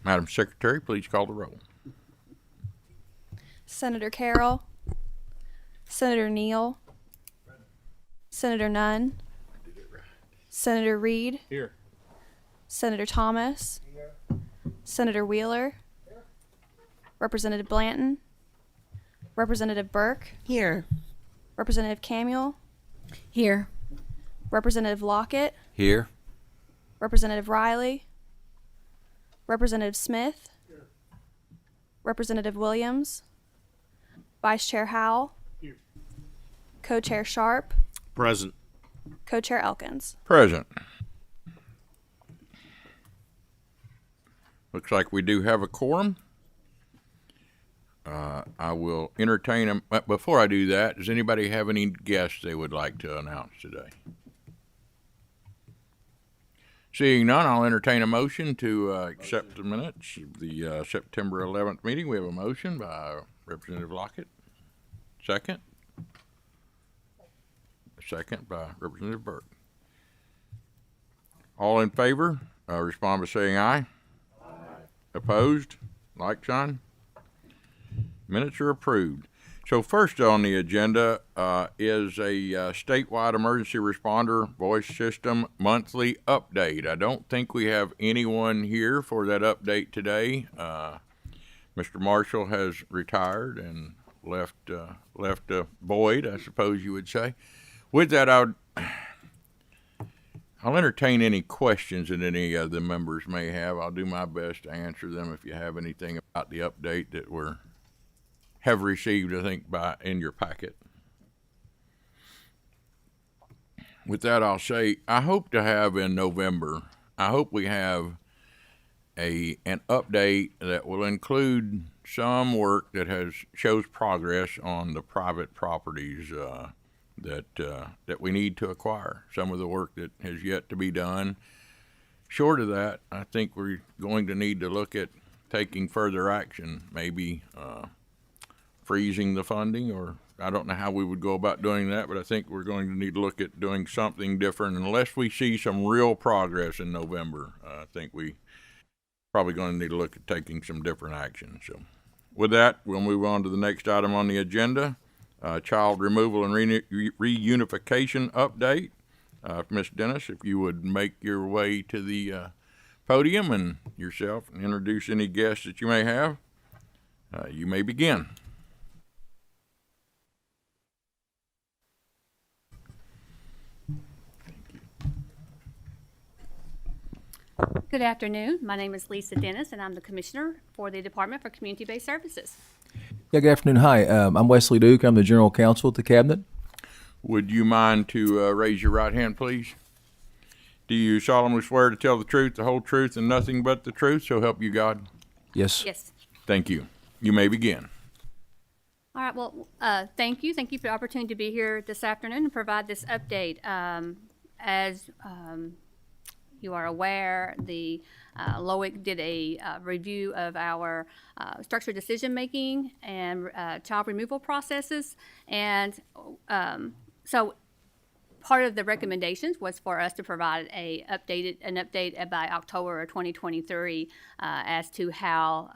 Madam Secretary, please call the roll. Senator Carroll, Senator Neal, Senator Nunn, Senator Reed, Here. Senator Thomas, Senator Wheeler, Representative Blanton, Representative Burke, Here. Representative Camuel, Here. Representative Lockett, Here. Representative Riley, Representative Smith, Representative Williams, Vice Chair Howell, Co-Chair Sharp, Present. Co-Chair Elkins. Present. Looks like we do have a quorum. I will entertain them. But before I do that, does anybody have any guests they would like to announce today? Seeing none, I'll entertain a motion to accept the minutes of the September 11th meeting. We have a motion by Representative Lockett. Second? A second by Representative Burke. All in favor, respond by saying aye. Aye. Opposed? Like sign? Minutes are approved. So first on the agenda is a statewide emergency responder voice system monthly update. I don't think we have anyone here for that update today. Mr. Marshall has retired and left a void, I suppose you would say. With that, I'll entertain any questions that any of the members may have. I'll do my best to answer them if you have anything about the update that have received, I think, in your packet. With that, I'll say I hope to have in November, I hope we have an update that will include some work that shows progress on the private properties that we need to acquire. Some of the work that has yet to be done. Short of that, I think we're going to need to look at taking further action, maybe freezing the funding, or I don't know how we would go about doing that, but I think we're going to need to look at doing something different unless we see some real progress in November. I think we probably going to need to look at taking some different action. So with that, we'll move on to the next item on the agenda, child removal and reunification update. Ms. Dennis, if you would make your way to the podium and yourself and introduce any guests that you may have, you may begin. Good afternoon. My name is Lisa Dennis, and I'm the Commissioner for the Department for Community-Based Services. Yeah, good afternoon. Hi, I'm Wesley Duke. I'm the General Counsel at the Cabinet. Would you mind to raise your right hand, please? Do you solemnly swear to tell the truth, the whole truth, and nothing but the truth, so help you God? Yes. Yes. Thank you. You may begin. All right. Well, thank you. Thank you for the opportunity to be here this afternoon and provide this update. As you are aware, the LOIC did a review of our structured decision-making and child removal processes. And so part of the recommendations was for us to provide an update by October of 2023 as to how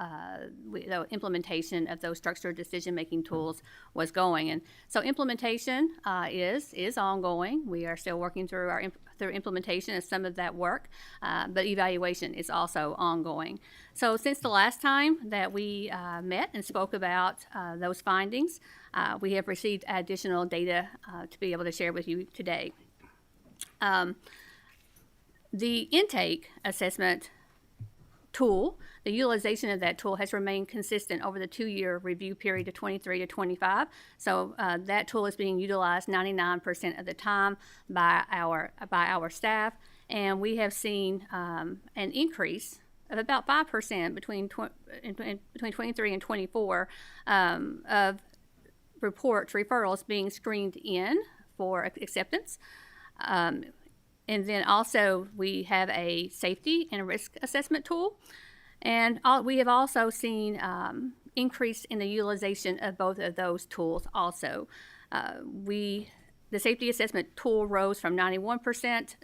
the implementation of those structured decision-making tools was going. And so implementation is ongoing. We are still working through through implementation of some of that work, but evaluation is also ongoing. So since the last time that we met and spoke about those findings, we have received additional data to be able to share with you today. The intake assessment tool, the utilization of that tool has remained consistent over the 2-year review period of 23 to 25. So that tool is being utilized 99% of the time by our staff, and we have seen an increase of about 5% between 23 and 24 of referrals being screened in for acceptance. And then also we have a safety and risk assessment tool. And we have also seen increase in the utilization of both of those tools also. We the safety assessment tool rose from 91%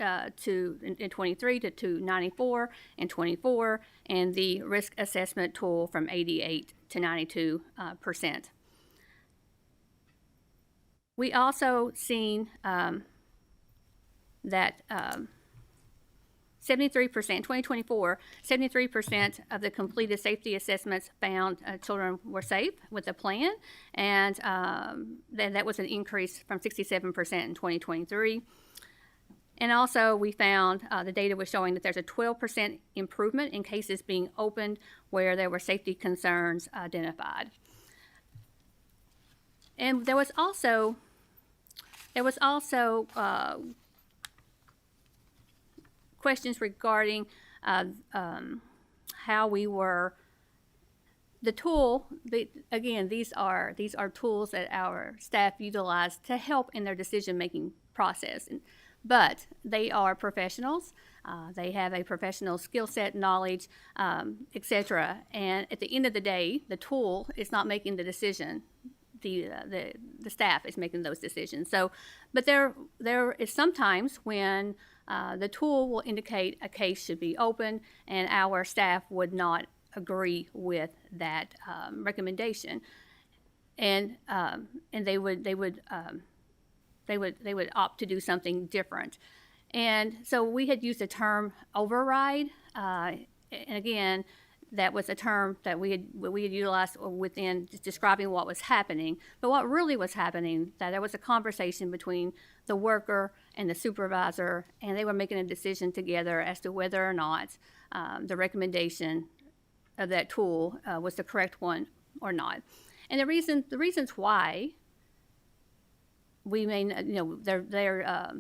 in 23 to 94 in 24, and the risk assessment tool from 88 to 92%. We also seen that 73%, 2024, 73% of the completed safety assessments found children were safe with a plan, and then that was an increase from 67% in 2023. And also we found the data was showing that there's a 12% improvement in cases being opened where there were safety concerns identified. And there was also questions regarding how we were, the tool, again, these are tools that our staff utilize to help in their decision-making process. But they are professionals. They have a professional skill set, knowledge, etc. And at the end of the day, the tool is not making the decision. The staff is making those decisions. So, but there is sometimes when the tool will indicate a case should be open, and our staff would not agree with that recommendation, and they would opt to do something different. And so we had used the term override, and again, that was a term that we had utilized within describing what was happening. But what really was happening, that there was a conversation between the worker and the supervisor, and they were making a decision together as to whether or not the recommendation of that tool was the correct one or not. And the reasons why we may, their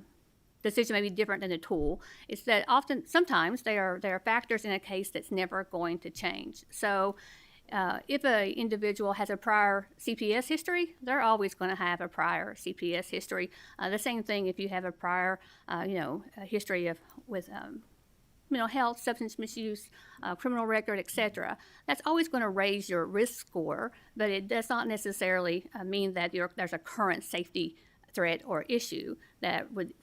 decision may be different than the tool is that sometimes there are factors in a case that's never going to change. So if an individual has a prior CPS history, they're always going to have a prior CPS history. The same thing if you have a prior, a history with mental health, substance misuse, criminal record, etc. That's always going to raise your risk score, but it does not necessarily mean that there's a current safety threat or issue that would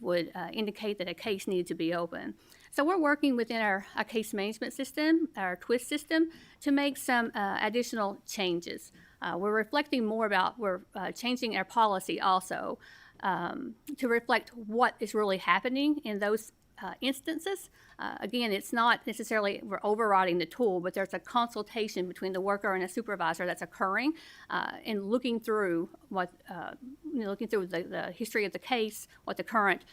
indicate that a case needs to be open. So we're working within our case management system, our TWIST system, to make some additional changes. We're reflecting more about, we're changing our policy also to reflect what is really happening in those instances. Again, it's not necessarily we're overriding the tool, but there's a consultation between the worker and a supervisor that's occurring, and looking through the history of the case, what the current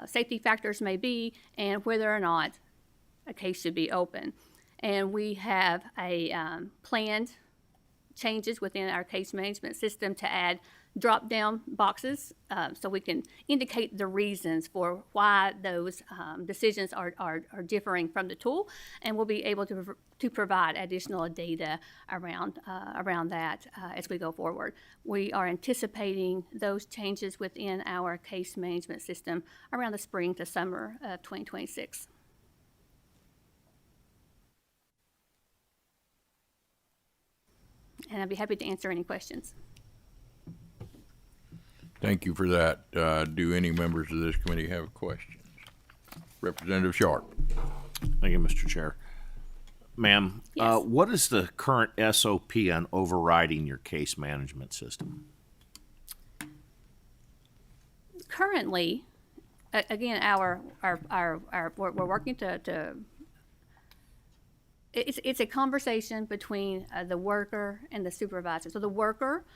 safety factors may be, and whether or not a case should be open. And we have a planned changes within our case management system to add drop-down boxes so we can indicate the reasons for why those decisions are differing from the tool, and we'll be able to provide additional data around that as we go forward. We are anticipating those changes within our case management system around the spring to summer of 2026. And I'd be happy to answer any questions. Thank you for that. Do any members of this committee have questions? Representative Sharp. Thank you, Mr. Chair. Ma'am, Yes. what is the current SOP on overriding your case management system? Currently, again, we're working to it's a conversation between the worker and the supervisor. So the worker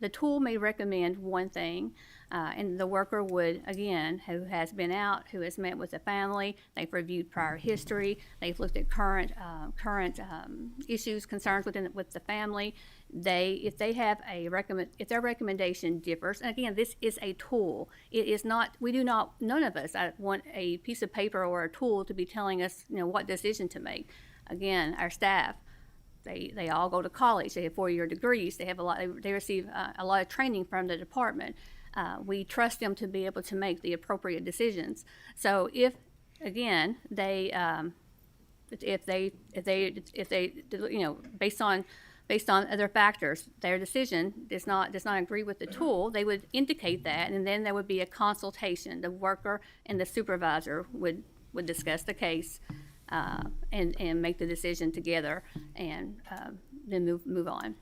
the tool may recommend one thing, and the worker would, again, who has been out, who has met with the family, they've reviewed prior history, they've looked at current issues, concerns with the family. If their recommendation differs, and again, this is a tool. It is not. None of us want a piece of paper or a tool to be telling us, what decision to make. Again, our staff. They all go to college. They have 4-year degrees. They receive a lot of training from the department. We trust them to be able to make the appropriate decisions. So if based on based on other factors. Their decision does not agree with the tool. They would indicate that, and then there would be a consultation. The worker and the supervisor would discuss the case and make the decision together, and then move on.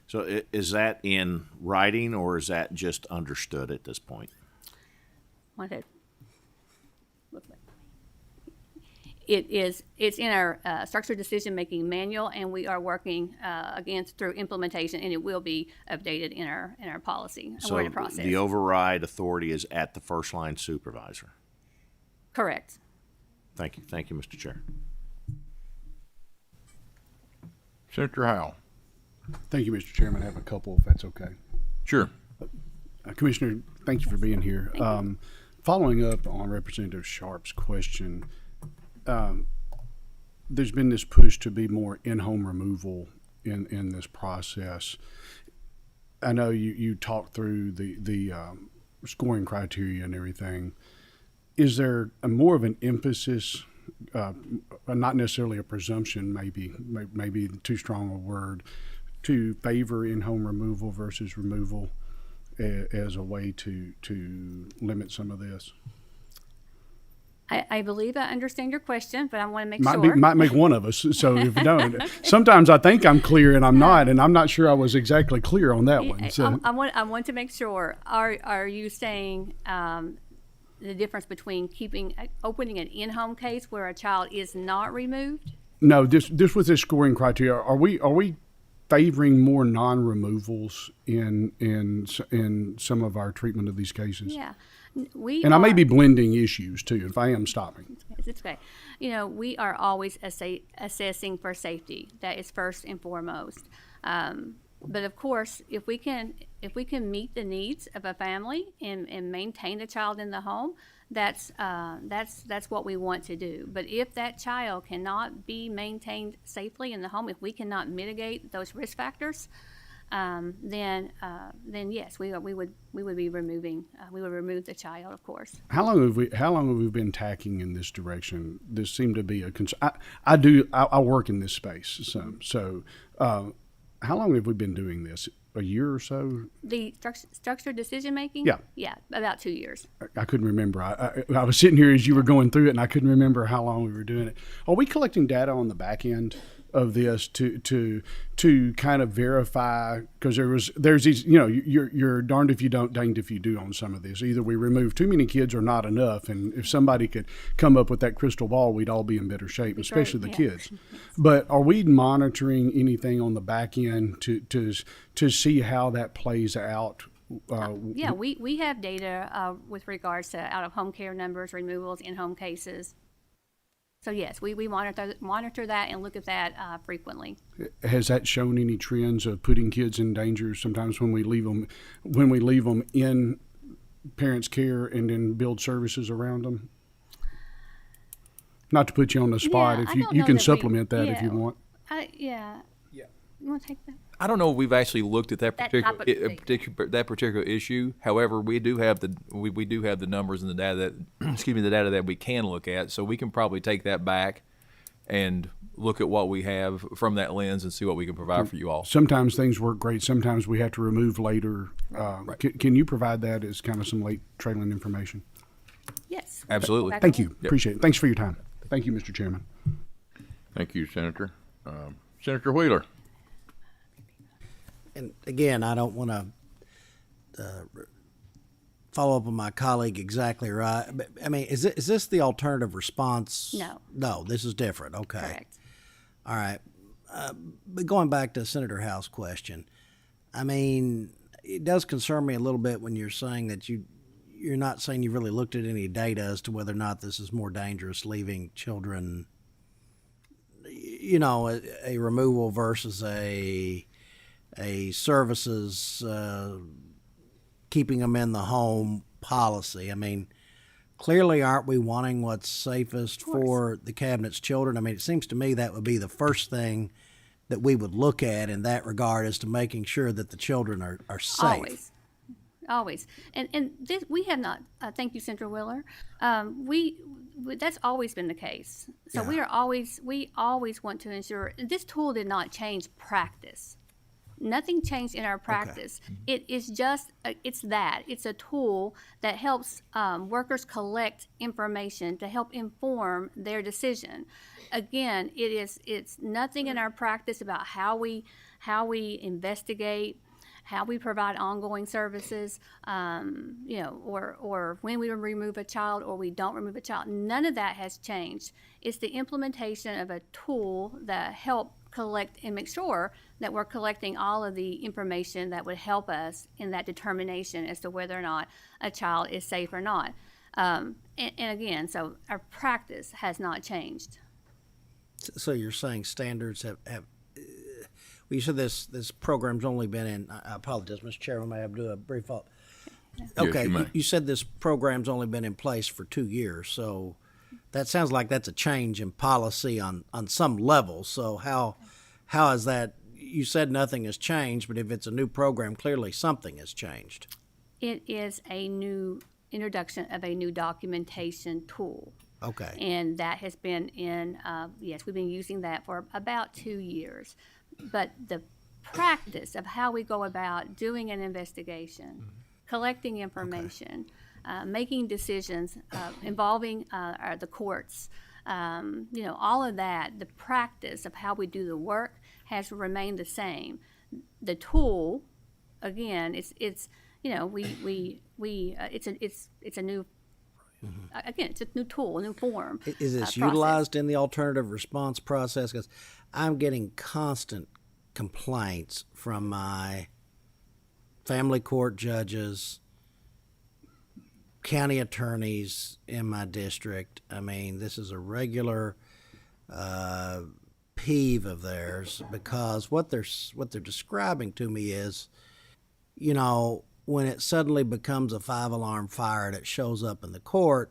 So is that in writing, or is that just understood at this point? Want to look back. It's in our structured decision-making manual, and we are working again through implementation, and it will be updated in our policy. So We're in a process. the override authority is at the first line supervisor. Correct. Thank you, Mr. Chair. Senator Howell. Thank you, Mr. Chairman. I have a couple, if that's okay. Sure. Commissioner, thank you for being here. Following up on Representative Sharp's question, there's been this push to be more in-home removal in this process. I know you talked through the scoring criteria and everything. Is there more of an emphasis, not necessarily a presumption, maybe too strong a word, to favor in-home removal versus removal as a way to limit some of this? I believe I understand your question, but I want to make sure. Might make one of us. So if you don't, sometimes I think I'm clear and I'm not, and I'm not sure I was exactly clear on that one. So I want to make sure. Are you saying the difference between opening an in-home case where a child is not removed? No, this was the scoring criteria. Are we favoring more non-removals in some of our treatment of these cases? Yeah. I may be blending issues too. If I am, stop me. It's okay. We are always assessing for safety. That is first and foremost. But of course, if we can meet the needs of a family and maintain a child in the home, that's what we want to do. But if that child cannot be maintained safely in the home, if we cannot mitigate those risk factors, then yes, we would be removing. We would remove the child, of course. How long have we been tacking in this direction? This seemed to be a concern. I work in this space, so how long have we been doing this? A year or so? The structured decision making? Yeah, about 2 years. I couldn't remember. I was sitting here as you were going through it, and I couldn't remember how long we were doing it. Are we collecting data on the back end of this to kind of verify? Because there's these, you're darned if you don't, danged if you do on some of this. Either we remove too many kids or not enough, and if somebody could come up with that crystal ball, we'd all be in better shape, especially the kids. But are we monitoring anything on the back end to see how that plays out? Yeah, we have data with regards to out-of-home care numbers, removals, in-home cases. So yes, we monitor that and look at that frequently. Has that shown any trends of putting kids in danger sometimes when we leave them in parents' care and then build services around them? Not to put you on the spot, if you can supplement that if you want. Yeah. You want to take that? I don't know if we've actually looked at that particular issue. However, we do have the numbers and the data the data that we can look at. So we can probably take that back and look at what we have from that lens and see what we can provide for you all. Sometimes things work great. Sometimes we have to remove later. Right. Can you provide that as kind of some late trailing information? Yes. Absolutely. Thank you. Yep. Appreciate it. Thanks for your time. Thank you, Mr. Chairman. Thank you, Senator. Senator Wheeler. And again, I don't want to follow up on my colleague exactly right. But, I mean, is this the alternative response? No. No, this is different. Okay. Correct. All right. But going back to Senator Howe's question, I mean, it does concern me a little bit when you're saying that you're not saying you really looked at any data as to whether or not this is more dangerous leaving children, a removal versus a services keeping them in the home policy. I mean, clearly aren't we wanting what's safest for the cabinet's children? I mean, it seems to me that would be the first thing that we would look at in that regard, as to making sure that the children are safe. Always. And this, we have not, thank you, Senator Wheeler. That's always been the case. So Yeah. we always want to ensure, this tool did not change practice. Nothing changed in our practice. It is just, it's a tool that helps workers collect information to help inform their decision. Again, it's nothing in our practice about how we investigate, how we provide ongoing services, or when we remove a child or we don't remove a child. None of that has changed. It's the implementation of a tool that help collect and make sure that we're collecting all of the information that would help us in that determination as to whether or not a child is safe or not. And again, so our practice has not changed. So you're saying standards have well, you said this program's only been in, I apologize, Mr. Chairman, may I do a brief thought? Okay, you may. you said this program's only been in place for 2 years, so that sounds like that's a change in policy on some level. So how is that? You said nothing has changed, but if it's a new program, clearly something has changed. It is a new introduction of a new documentation tool. Okay. And that has been in, yes, we've been using that for about 2 years. But the practice of how we go about doing an investigation, collecting information, making decisions involving the courts, all of that, the practice of how we do the work has remained the same. The tool, again, it's a new. Again, it's a new tool, a new form. Is this process. utilized in the alternative response process? Because I'm getting constant complaints from my family court judges, county attorneys in my district. I mean, this is a regular peeve of theirs, because what they're describing to me is, when it suddenly becomes a 5-alarm fire that shows up in the court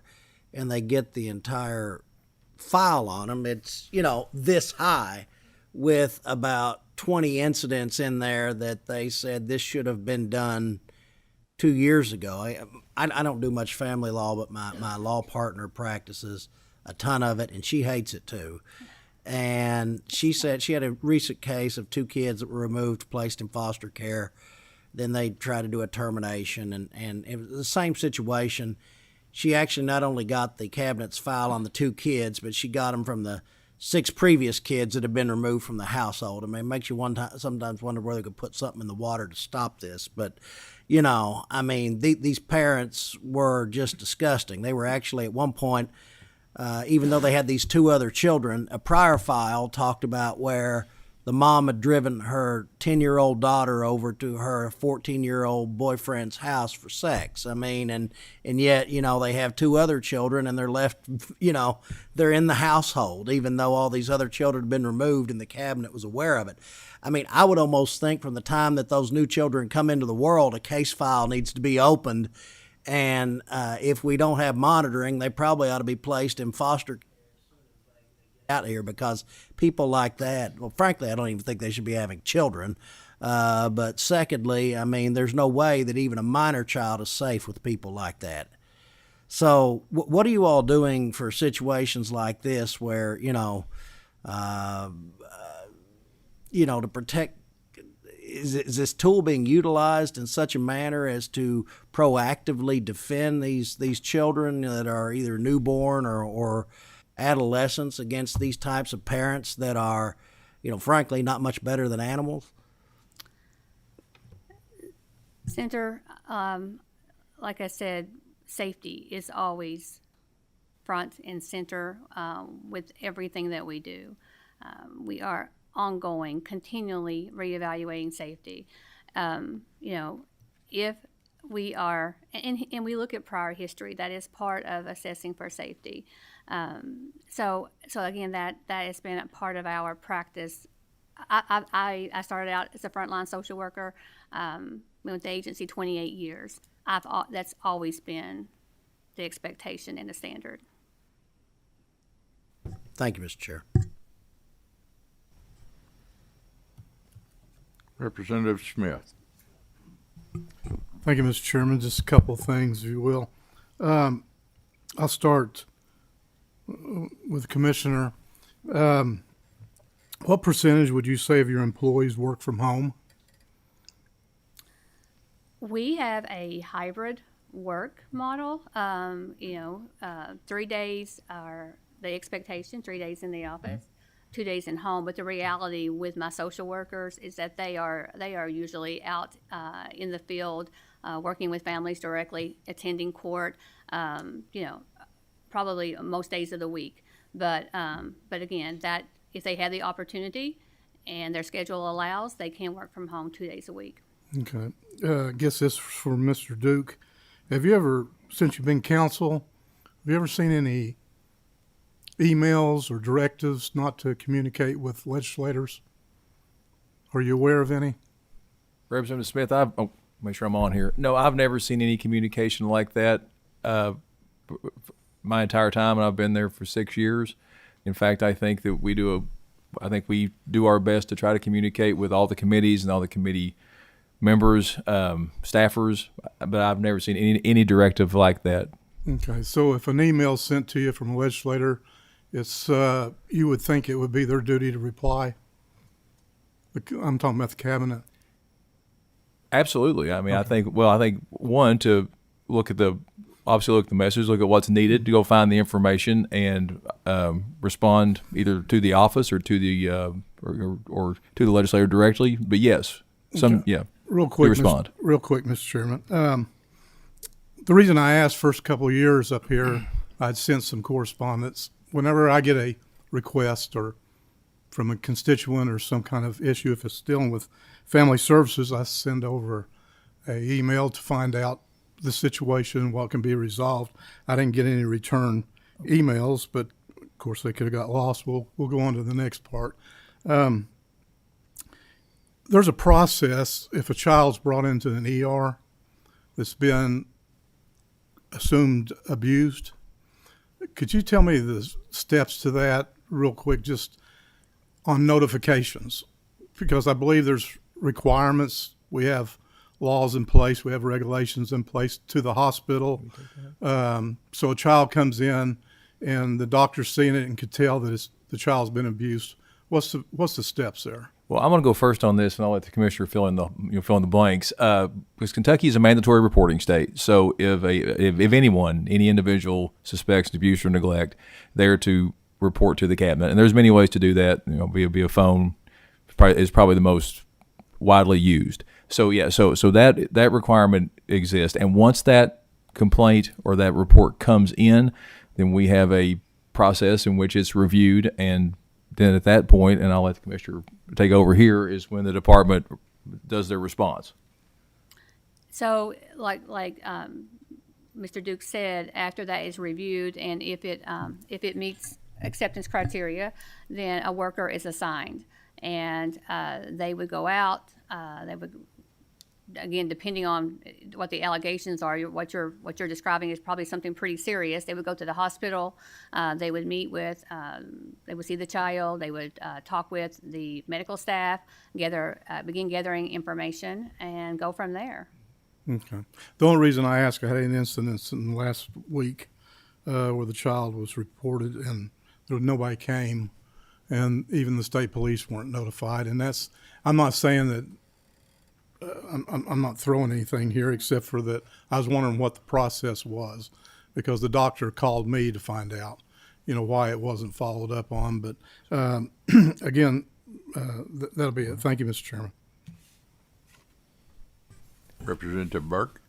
and they get the entire file on them, it's, this high with about 20 incidents in there that they said this should have been done 2 years ago. I don't do much family law, but my law partner practices a ton of it, and she hates it too. And she said she had a recent case of 2 kids that were removed, placed in foster care. Then they tried to do a termination, and it was the same situation. She actually not only got the cabinet's file on the 2 kids, but she got them from the 6 previous kids that had been removed from the household. I mean, it makes you sometimes wonder whether they could put something in the water to stop this. But, these parents were just disgusting. They were actually at one point, even though they had these 2 other children, a prior file talked about where the mom had driven her 10-year-old daughter over to her 14-year-old boyfriend's house for sex. I mean, and yet, they have 2 other children, and they're left, they're in the household, even though all these other children had been removed and the cabinet was aware of it. I mean, I would almost think from the time that those new children come into the world, a case file needs to be opened. And if we don't have monitoring, they probably ought to be placed in foster out here, because people like that, well, frankly, I don't even think they should be having children. But secondly, I mean, there's no way that even a minor child is safe with people like that. So what are you all doing for situations like this where, to protect, is this tool being utilized in such a manner as to proactively defend these children that are either newborn or adolescents against these types of parents that are, frankly, not much better than animals? Senator, like I said, safety is always front and center with everything that we do. We are ongoing, continually reevaluating safety. If we are, and we look at prior history, that is part of assessing for safety. So again, that has been a part of our practice. I started out as a frontline social worker, with the agency 28 years. That's always been the expectation and the standard. Thank you, Mr. Chair. Representative Smith. Thank you, Mr. Chairman. Just a couple of things, if you will. I'll start with the commissioner. What percentage would you say of your employees work from home? We have a hybrid work model. 3 days are the expectation, 3 days in the office, 2 days in home. But the reality with my social workers is that they are usually out in the field, working with families directly, attending court. Probably most days of the week. But again, that if they have the opportunity and their schedule allows, they can work from home 2 days a week. Okay. I guess this is for Mr. Duke. Have you ever, since you've been counsel, have you ever seen any emails or directives not to communicate with legislators? Are you aware of any? Representative Smith, make sure I'm on here. No, I've never seen any communication like that my entire time, and I've been there for 6 years. In fact, I think that we do our best to try to communicate with all the committees and all the committee members, staffers, but I've never seen any directive like that. Okay, so if an email's sent to you from a legislator, it's you would think it would be their duty to reply. I'm talking about the cabinet. Absolutely. I mean, okay. I think one, to look at the message, look at what's needed, to go find the information and respond either to the office or to the or to the legislator directly. But yes, real quick, respond. Mr. Chairman. The reason I asked first couple of years up here, I'd sent some correspondence. Whenever I get a request or from a constituent or some kind of issue, if it's dealing with family services, I send over an email to find out the situation, what can be resolved. I didn't get any return emails, but of course they could have got lost. We'll go on to the next part. There's a process if a child's brought into an ER that's been assumed abused. Could you tell me the steps to that real quick, just on notifications? Because I believe there's requirements. We have laws in place. We have regulations in place to the hospital. So a child comes in and the doctor's seen it and could tell that the child's been abused. What's the steps there? Well, I'm going to go first on this, and I'll let the commissioner fill in the blanks. Because Kentucky is a mandatory reporting state, so if any individual suspects abuse or neglect, they're to report to the cabinet. And there's many ways to do that. Via phone is probably the most widely used. So that requirement exists, and once that complaint or that report comes in, then we have a process in which it's reviewed, and then at that point, and I'll let the commissioner take over here, is when the department does their response. So, like Mr. Duke said, after that is reviewed, and if it meets acceptance criteria, then a worker is assigned, and they would go out. They would, again, depending on what the allegations are, what you're describing is probably something pretty serious. They would go to the hospital. They would meet with. They would see the child. They would talk with the medical staff, begin gathering information, and go from there. Okay. The only reason I ask, I had an incident in the last week where the child was reported and nobody came, and even the state police weren't notified. And I'm not saying that. I'm not throwing anything here except for that I was wondering what the process was, because the doctor called me to find out, why it wasn't followed up on. But again, that'll be it. Thank you, Mr. Chairman. Representative Burke.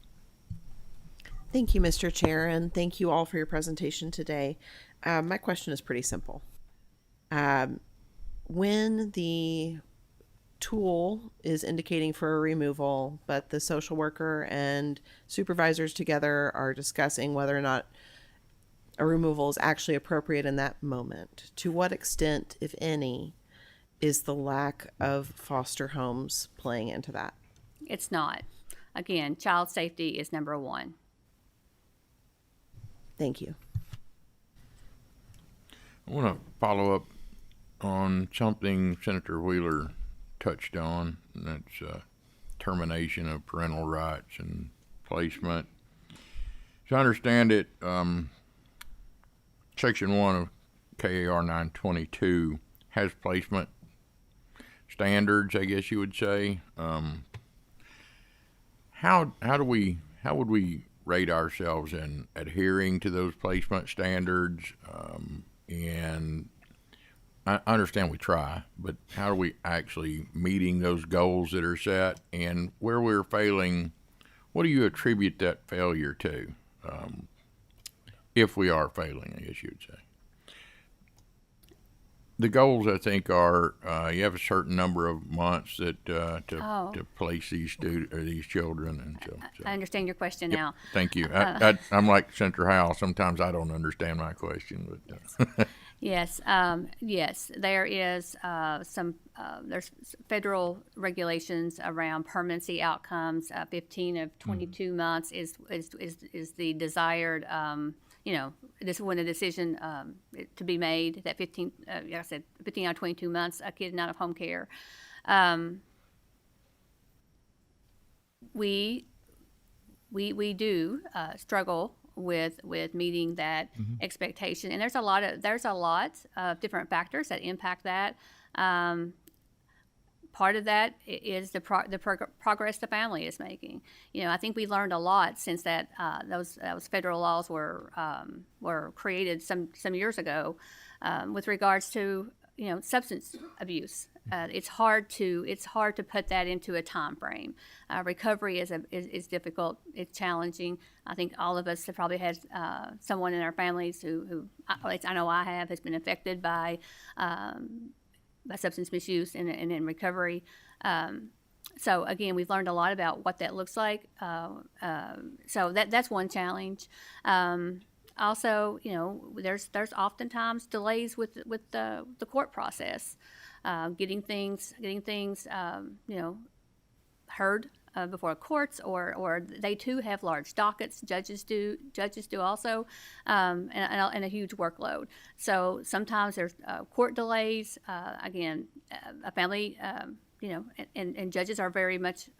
Thank you, Mr. Chair, and thank you all for your presentation today. My question is pretty simple. When the tool is indicating for a removal, but the social worker and supervisors together are discussing whether or not a removal is actually appropriate in that moment, to what extent, if any, is the lack of foster homes playing into that? It's not. Again, child safety is number one. Thank you. I want to follow up on something Senator Wheeler touched on, and that's termination of parental rights and placement. As I understand it, Section 1 of KAR 922 has placement standards, I guess you would say. How would we rate ourselves in adhering to those placement standards? And I understand we try, but how are we actually meeting those goals that are set? And where we're failing, what do you attribute that failure to? If we are failing, I guess you would say. The goals, I think, are you have a certain number of months that to place these these children, and so. I understand your question Yep. now. Thank you. I'm like Senator Howell. Sometimes I don't understand my question, but Yes, yes, there is there's federal regulations around permanency outcomes. 15 of 22 months is the desired. This is when a decision to be made. That 15, like I said, 15 out of 22 months, a kid out of home care. We do struggle with meeting that expectation, and there's a lot of different factors that impact that. Part of that is the progress the family is making. I think we learned a lot since that those federal laws were created some years ago with regards to substance abuse. It's hard to put that into a time frame. Recovery is difficult. It's challenging. I think all of us have probably had someone in our families who I know I have, has been affected by substance misuse and in recovery. So again, we've learned a lot about what that looks like. So that's one challenge. Also, there's oftentimes delays with the court process, getting things heard before courts, or they too have large dockets. Judges do also, and a huge workload. So sometimes there's court delays. Again, a family, and judges are very much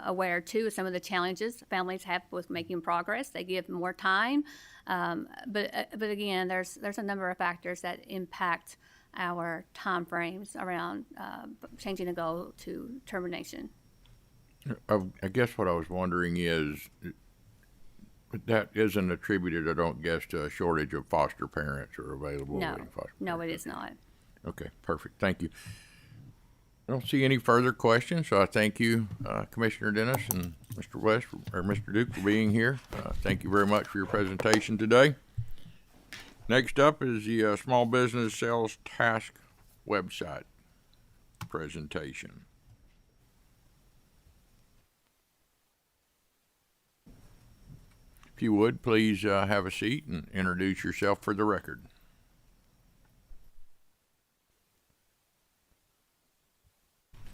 aware too of some of the challenges families have with making progress. They give more time, but again, there's a number of factors that impact our time frames around changing a goal to termination. I guess what I was wondering is that isn't attributed, I don't guess, to a shortage of foster parents or available. No, it is not. Okay, perfect. Thank you. I don't see any further questions, so I thank you, Commissioner Dennis and Mr. West or Mr. Duke, for being here. Thank you very much for your presentation today. Next up is the Small Business Sales Task website presentation. If you would, please have a seat and introduce yourself for the record.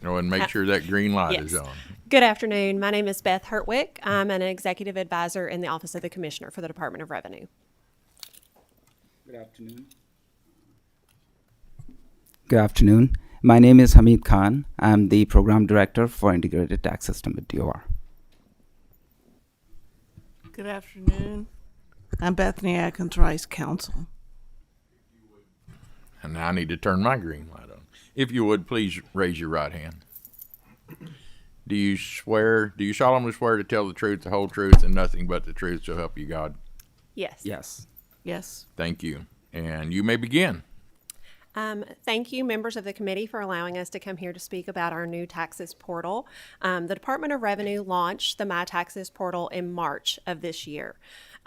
And make sure that green light is on. Good afternoon. My name is Beth Hertwick. I'm an executive advisor in the Office of the Commissioner for the Department of Revenue. Good afternoon. Good afternoon. My name is Hamid Khan. I'm the Program Director for Integrated Tax System at DOR. Good afternoon. I'm Bethany Atkins Rice, Counsel. And now I need to turn my green light on. If you would, please raise your right hand. Do you solemnly swear to tell the truth, the whole truth, and nothing but the truth, so help you God? Yes. Yes. Yes. Thank you. And you may begin. Thank you, members of the committee, for allowing us to come here to speak about our new taxes portal. The Department of Revenue launched the My Taxes portal in March of this year.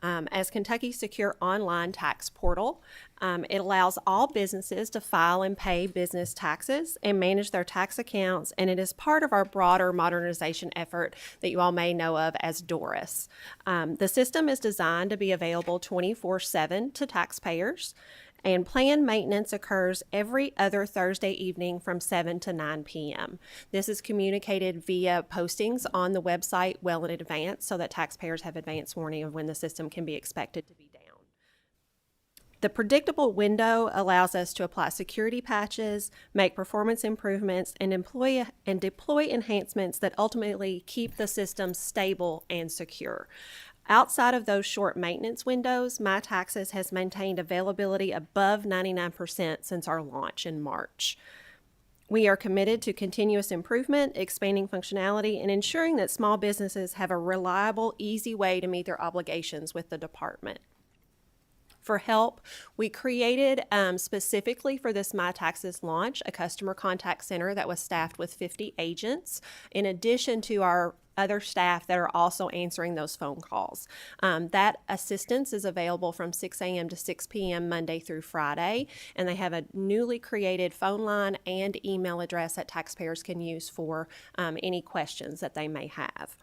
As Kentucky's secure online tax portal, it allows all businesses to file and pay business taxes and manage their tax accounts, and it is part of our broader modernization effort that you all may know of as DORIS. The system is designed to be available 24/7 to taxpayers, and planned maintenance occurs every other Thursday evening from 7 to 9 p.m. This is communicated via postings on the website well in advance so that taxpayers have advance warning of when the system can be expected to be down. The predictable window allows us to apply security patches, make performance improvements, and deploy enhancements that ultimately keep the system stable and secure. Outside of those short maintenance windows, My Taxes has maintained availability above 99% since our launch in March. We are committed to continuous improvement, expanding functionality, and ensuring that small businesses have a reliable, easy way to meet their obligations with the department. For help, we created specifically for this My Taxes launch a customer contact center that was staffed with 50 agents, in addition to our other staff that are also answering those phone calls. That assistance is available from 6 a.m. to 6 p.m. Monday through Friday, and they have a newly created phone line and email address that taxpayers can use for any questions that they may have.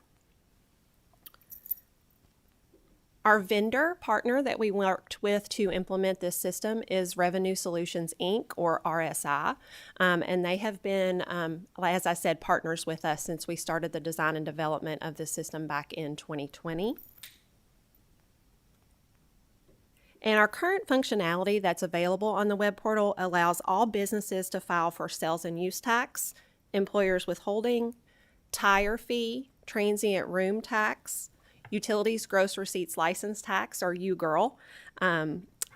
Our vendor partner that we worked with to implement this system is Revenue Solutions, Inc., or RSI, and they have been, as I said, partners with us since we started the design and development of this system back in 2020. And our current functionality that's available on the web portal allows all businesses to file for sales and use tax, employers withholding, tire fee, transient room tax, utilities gross receipts license tax, or UGRL,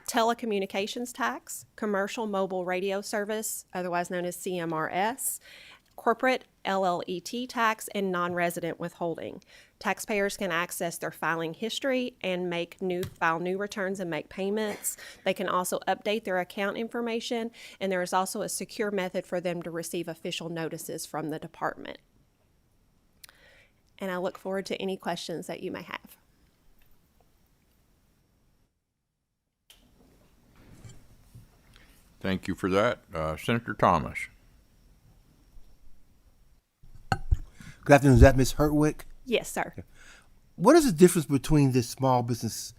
telecommunications tax, commercial mobile radio service, otherwise known as CMRS, corporate LLET tax, and non-resident withholding. Taxpayers can access their filing history and file new returns and make payments. They can also update their account information, and there is also a secure method for them to receive official notices from the department. And I look forward to any questions that you may have. Thank you for that. Senator Thomas. Good afternoon. Is that Ms. Hertwick? Yes, sir. What is the difference between this small business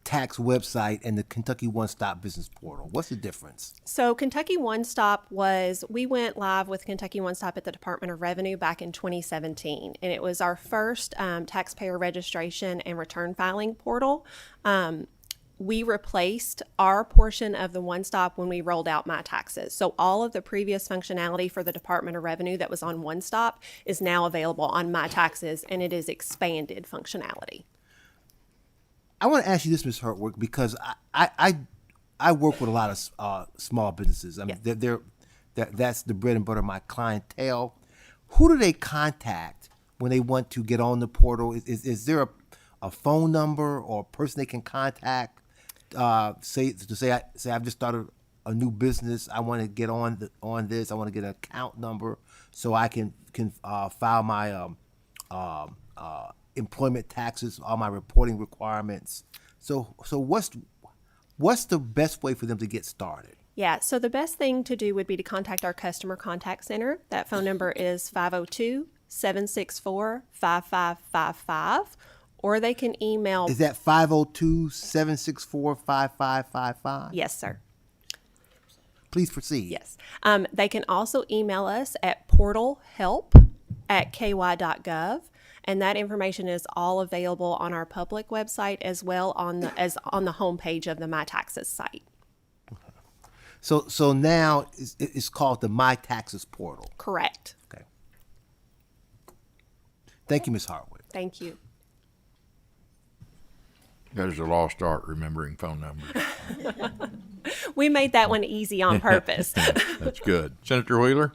tax website and the Kentucky One Stop Business Portal? What's the difference? So Kentucky One Stop we went live with Kentucky One Stop at the Department of Revenue back in 2017, and it was our first taxpayer registration and return filing portal. We replaced our portion of the One Stop when we rolled out My Taxes. So all of the previous functionality for the Department of Revenue that was on One Stop is now available on My Taxes, and it is expanded functionality. I want to ask you this, Ms. Hertwick, because I work with a lot of small businesses. I mean, that's the bread and butter of my clientele. Who do they contact when they want to get on the portal? Is there a phone number or a person they can contact? Say I've just started a new business. I want to get on this. I want to get an account number so I can file my employment taxes, all my reporting requirements. So what's the best way for them to get started? Yeah, so the best thing to do would be to contact our customer contact center. That phone number is 502-764-5555, or they can email. Is that 502-764-5555? Yes, sir. Please proceed. Yes. They can also email us at portalhelp@ky.gov. And that information is all available on our public website as well as on the homepage of the My Taxes site. Okay. So now it's called the My Taxes portal. Correct. Okay. Thank you, Ms. Hartwood. Thank you. That is a lost art, remembering phone numbers. We made that one easy on purpose. That's good. Senator Wheeler?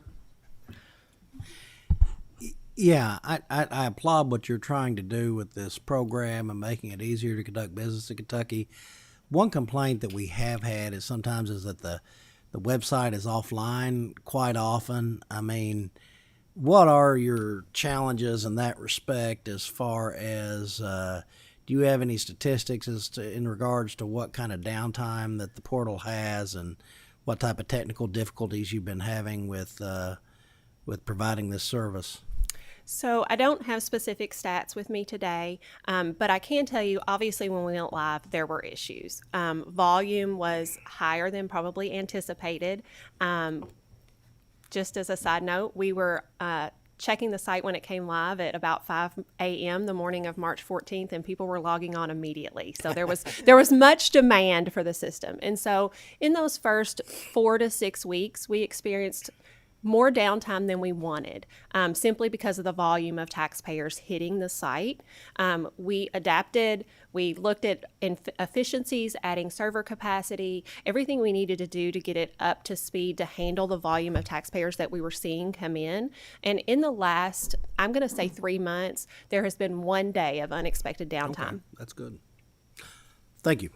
Yeah, I applaud what you're trying to do with this program and making it easier to conduct business in Kentucky. One complaint that we have had is sometimes that the website is offline quite often. I mean, what are your challenges in that respect as far as do you have any statistics in regards to what kind of downtime that the portal has and what type of technical difficulties you've been having with providing this service? So I don't have specific stats with me today, but I can tell you, obviously, when we went live, there were issues. Volume was higher than probably anticipated. Just as a side note, we were checking the site when it came live at about 5 a.m. the morning of March 14th, and people were logging on immediately. So there was much demand for the system. And so in those first 4 to 6 weeks, we experienced more downtime than we wanted, simply because of the volume of taxpayers hitting the site. We adapted. We looked at efficiencies, adding server capacity, everything we needed to do to get it up to speed to handle the volume of taxpayers that we were seeing come in. And in the last, I'm going to say 3 months, there has been 1 day of unexpected downtime. Okay, that's good. Thank you.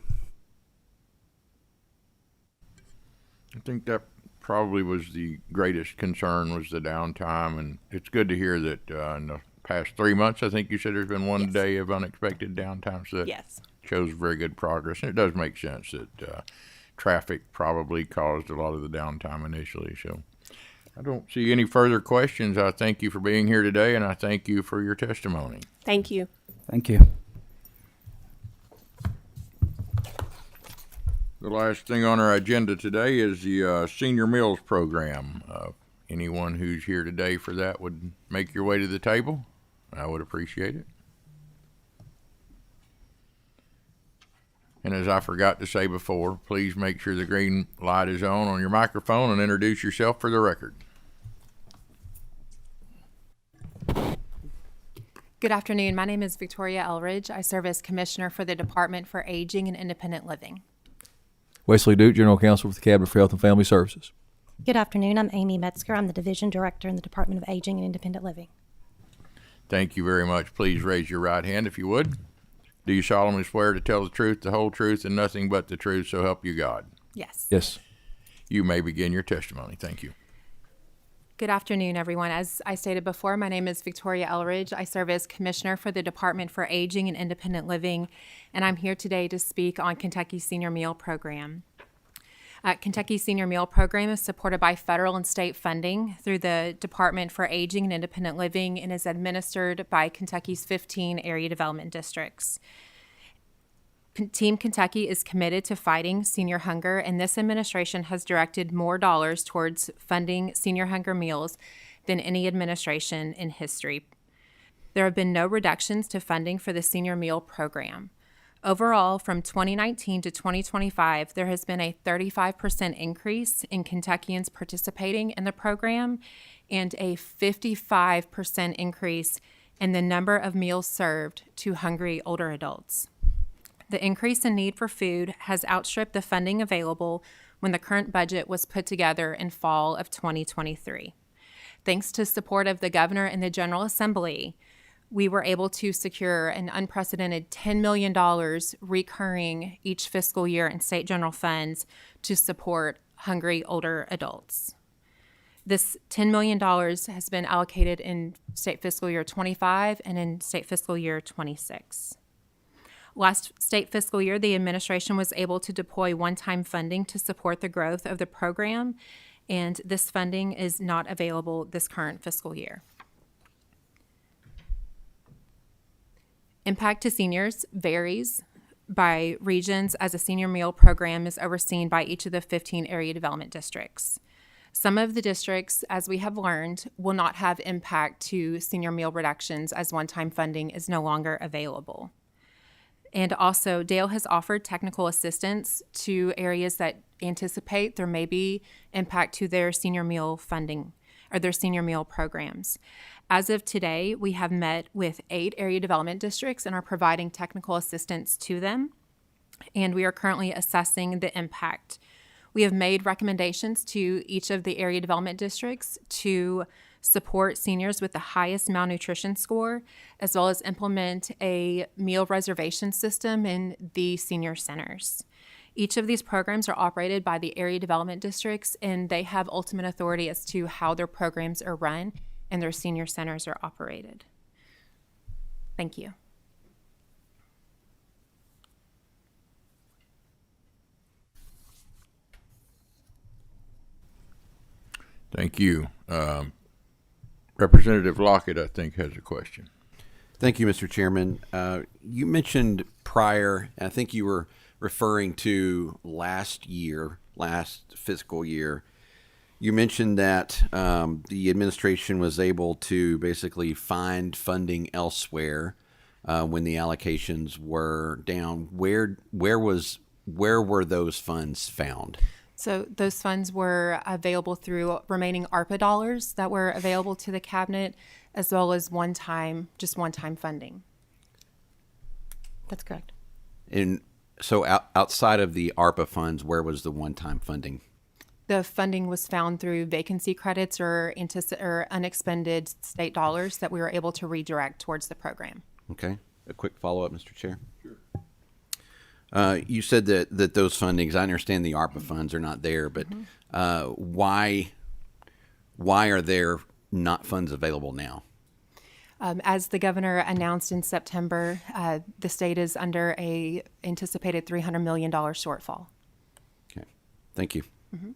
I think that probably was the greatest concern, was the downtime, and it's good to hear that in the past 3 months, I think you said there's been 1 day of unexpected downtime, so that shows very good progress. And it does make sense that traffic probably caused a lot of the downtime initially. So I don't see any further questions. I thank you for being here today, and I thank you for your testimony. Thank you. Thank you. The last thing on our agenda today is the Senior Meals Program. Anyone who's here today for that would make your way to the table. I would appreciate it. And as I forgot to say before, please make sure the green light is on your microphone and introduce yourself for the record. Good afternoon. My name is Victoria Elridge. I serve as Commissioner for the Department for Aging and Independent Living. Wesley Duke, General Counsel for the Cabinet for Health and Family Services. Good afternoon. I'm Amy Metzger. I'm the Division Director in the Department of Aging and Independent Living. Thank you very much. Please raise your right hand if you would. Do you solemnly swear to tell the truth, the whole truth, and nothing but the truth, so help you God? Yes. Yes. You may begin your testimony. Thank you. Good afternoon, everyone. As I stated before, my name is Victoria Elridge. I serve as Commissioner for the Department for Aging and Independent Living, and I'm here today to speak on Kentucky's Senior Meal Program. Kentucky's Senior Meal Program is supported by federal and state funding through the Department for Aging and Independent Living and is administered by Kentucky's 15 area development districts. Team Kentucky is committed to fighting senior hunger, and this administration has directed more dollars towards funding senior hunger meals than any administration in history. There have been no reductions to funding for the Senior Meal Program. Overall, from 2019 to 2025, there has been a 35% increase in Kentuckians participating in the program and a 55% increase in the number of meals served to hungry older adults. The increase in need for food has outstripped the funding available when the current budget was put together in fall of 2023. Thanks to support of the Governor and the General Assembly, we were able to secure an unprecedented $10 million recurring each fiscal year in state general funds to support hungry older adults. This $10 million has been allocated in state fiscal year 25 and in state fiscal year 26. Last state fiscal year, the administration was able to deploy one-time funding to support the growth of the program, and this funding is not available this current fiscal year. Impact to seniors varies by regions, as a senior meal program is overseen by each of the 15 area development districts. Some of the districts, as we have learned, will not have impact to senior meal reductions as one-time funding is no longer available. And also, Dale has offered technical assistance to areas that anticipate there may be impact to their senior meal funding or their senior meal programs. As of today, we have met with 8 area development districts and are providing technical assistance to them, and we are currently assessing the impact. We have made recommendations to each of the area development districts to support seniors with the highest malnutrition score, as well as implement a meal reservation system in the senior centers. Each of these programs are operated by the area development districts, and they have ultimate authority as to how their programs are run and their senior centers are operated. Thank you. Thank you. Representative Lockett, I think, has a question. Thank you, Mr. Chairman. You mentioned prior, and I think you were referring to last fiscal year, you mentioned that the administration was able to basically find funding elsewhere when the allocations were down. Where were those funds found? So those funds were available through remaining ARPA dollars that were available to the cabinet, as well as one-time funding. That's correct. And so outside of the ARPA funds, where was the one-time funding? The funding was found through vacancy credits or unexpended state dollars that we were able to redirect towards the program. Okay. A quick follow-up, Mr. Chair. You said that those fundings, I understand the ARPA funds are not there, but why are there not funds available now? As the governor announced in September, the state is under a anticipated $300 million shortfall. Okay, thank you. Mm-hmm.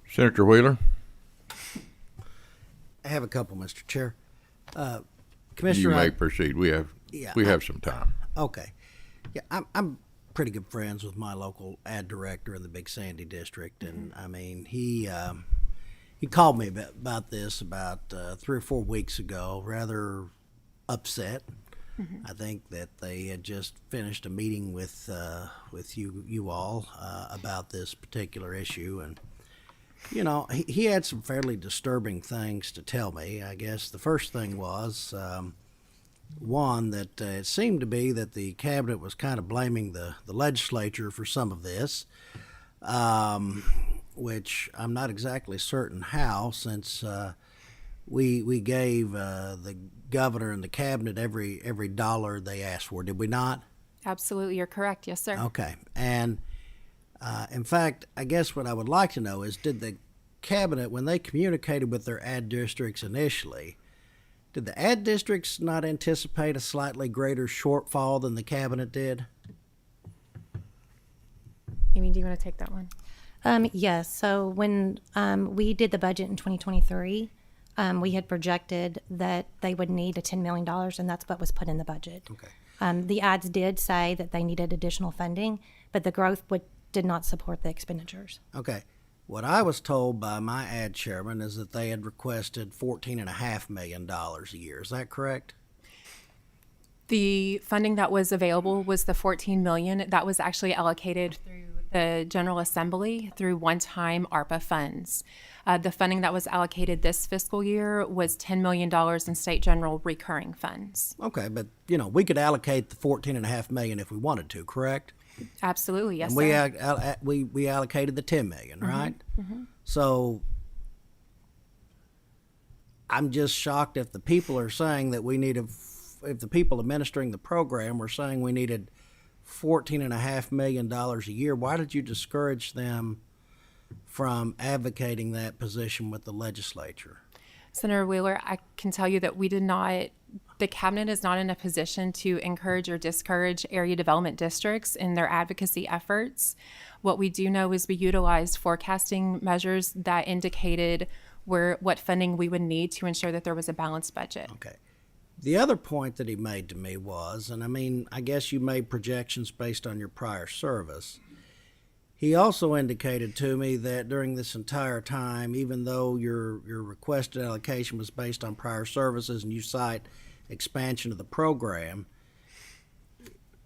Senator Wheeler. I have a couple, Mr. Chair. You Commissioner, may proceed. We have some time. Okay. Yeah, I'm pretty good friends with my local ad director in the Big Sandy district, and I mean he called me about this about 3 or 4 weeks ago, rather upset. I think that they had just finished a meeting with you all about this particular issue, and you know, he had some fairly disturbing things to tell me. I guess the first thing was, one, that it seemed to be that the cabinet was kind of blaming the legislature for some of this, which I'm not exactly certain how, since we gave the governor and the cabinet every dollar they asked for, did we not? Absolutely, you're correct. Yes, sir. Okay, and in fact, I guess what I would like to know is, did the cabinet, when they communicated with their ad districts initially, did the ad districts not anticipate a slightly greater shortfall than the cabinet did? Amy, do you want to take that one? Yes. So when we did the budget in 2023, we had projected that they would need a $10 million, and that's what was put in the budget. Okay. The ads did say that they needed additional funding, but the growth did not support the expenditures. Okay. What I was told by my ad chairman is that they had requested $14.5 million a year. Is that correct? The funding that was available was the $14 million that was actually allocated through the General Assembly through one-time ARPA funds. The funding that was allocated this fiscal year was $10 million in state general recurring funds. Okay, but you know, we could allocate the $14.5 million if we wanted to, correct? Absolutely, yes, and sir. we allocated the $10 million, right? Mm-hmm. So I'm just shocked if the people are saying that we need if the people administering the program were saying we needed $14.5 million a year. Why did you discourage them from advocating that position with the legislature? Senator Wheeler, I can tell you that the cabinet is not in a position to encourage or discourage area development districts in their advocacy efforts. What we do know is we utilized forecasting measures that indicated what funding we would need to ensure that there was a balanced budget. Okay. The other point that he made to me was, and I mean, I guess you made projections based on your prior service. He also indicated to me that during this entire time, even though your requested allocation was based on prior services and you cite expansion of the program,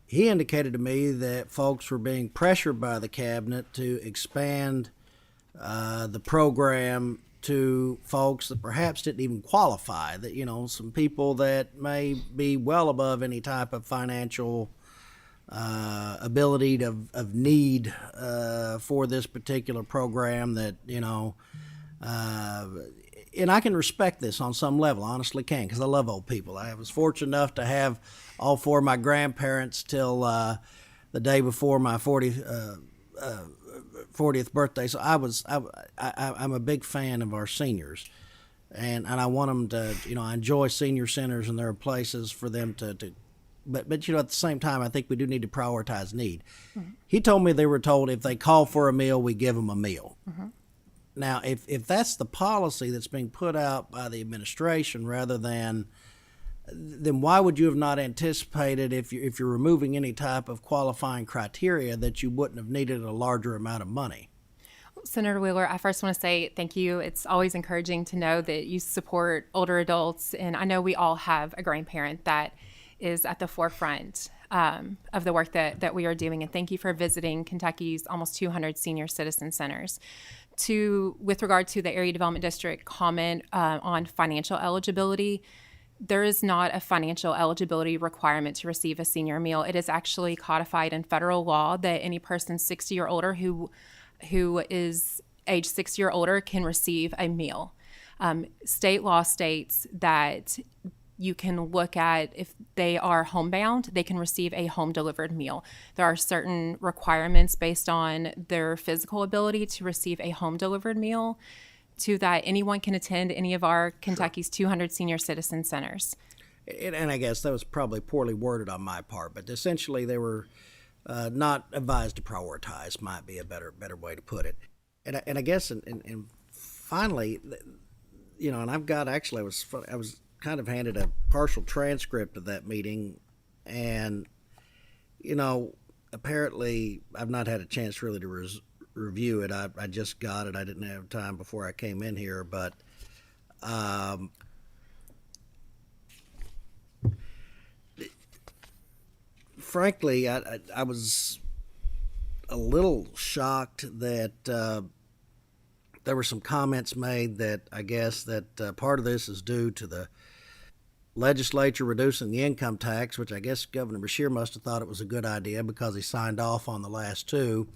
he indicated to me that folks were being pressured by the cabinet to expand the program to folks that perhaps didn't even qualify, that, you know, some people that may be well above any type of financial ability of need for this particular program, that, you know, and I can respect this on some level, honestly can, because I love old people. I was fortunate enough to have all 4 of my grandparents till the day before my 40th birthday. So I'm a big fan of our seniors, and I want them to, you know, I enjoy senior centers, and there are places for them to but you know, at the same time, I think we do need to prioritize need. Mm-hmm. He told me they were told if they call for a meal, we give them a meal. Mm-hmm. Now, if that's the policy that's being put out by the administration, rather than, then why would you have not anticipated, if you're removing any type of qualifying criteria, that you wouldn't have needed a larger amount of money? Senator Wheeler, I first want to say thank you. It's always encouraging to know that you support older adults, and I know we all have a grandparent that is at the forefront of the work that we are doing. And thank you for visiting Kentucky's almost 200 senior citizen centers. With regard to the Area Development District comment on financial eligibility, there is not a financial eligibility requirement to receive a senior meal. It is actually codified in federal law that any person 60 or older who is age 60 or older can receive a meal. State law states that you can look at if they are homebound, they can receive a home delivered meal. There are certain requirements based on their physical ability to receive a home delivered meal, to that anyone can attend any of our Kentucky's 200 senior citizen centers. And I guess that was probably poorly worded on my part, but essentially they were not advised to prioritize, might be a better way to put it. And I guess, and finally, you know, and I've got, actually, I was kind of handed a partial transcript of that meeting, and, you know, apparently I've not had a chance really to review it. I just got it. I didn't have time before I came in here, but frankly, I was a little shocked that there were some comments made that I guess that part of this is due to the legislature reducing the income tax, which I guess Governor Beshear must have thought it was a good idea because he signed off on the last two,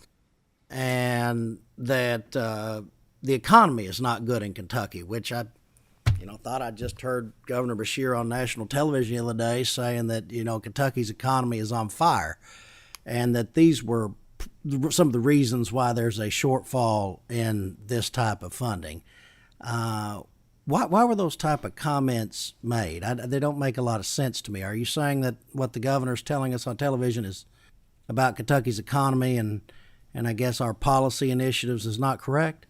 and that the economy is not good in Kentucky, which I thought I just heard Governor Beshear on national television the other day saying that, Kentucky's economy is on fire, and that these were some of the reasons why there's a shortfall in this type of funding. Why were those type of comments made? They don't make a lot of sense to me. Are you saying that what the governor's telling us on television is about Kentucky's economy and I guess our policy initiatives is not correct?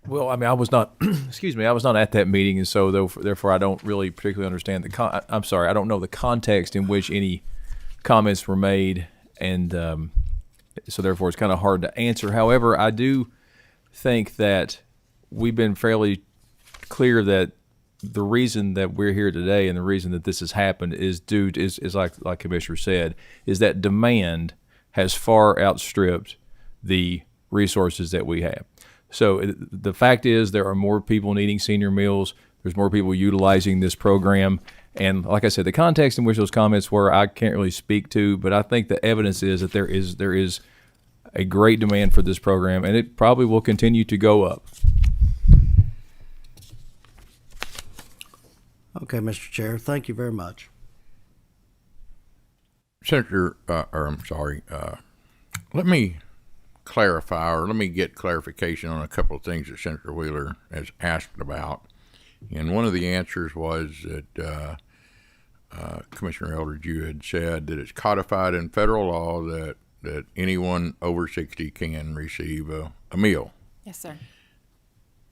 Well, I mean, I was not, I was not at that meeting, and so therefore I don't really particularly understand I don't know the context in which any comments were made, and so therefore it's kind of hard to answer. However, I do think that we've been fairly clear that the reason that we're here today and the reason that this has happened is like Commissioner said, is that demand has far outstripped the resources that we have. So the fact is there are more people needing senior meals. There's more people utilizing this program. And like I said, the context in which those comments were, I can't really speak to, but I think the evidence is that there is a great demand for this program, and it probably will continue to go up. Okay, Mr. Chair, thank you very much. Senator, let me clarify, or let me get clarification on a couple of things that Senator Wheeler has asked about. And one of the answers was that Commissioner Eldridge, you had said that it's codified in federal law that anyone over 60 can receive a meal. Yes, sir.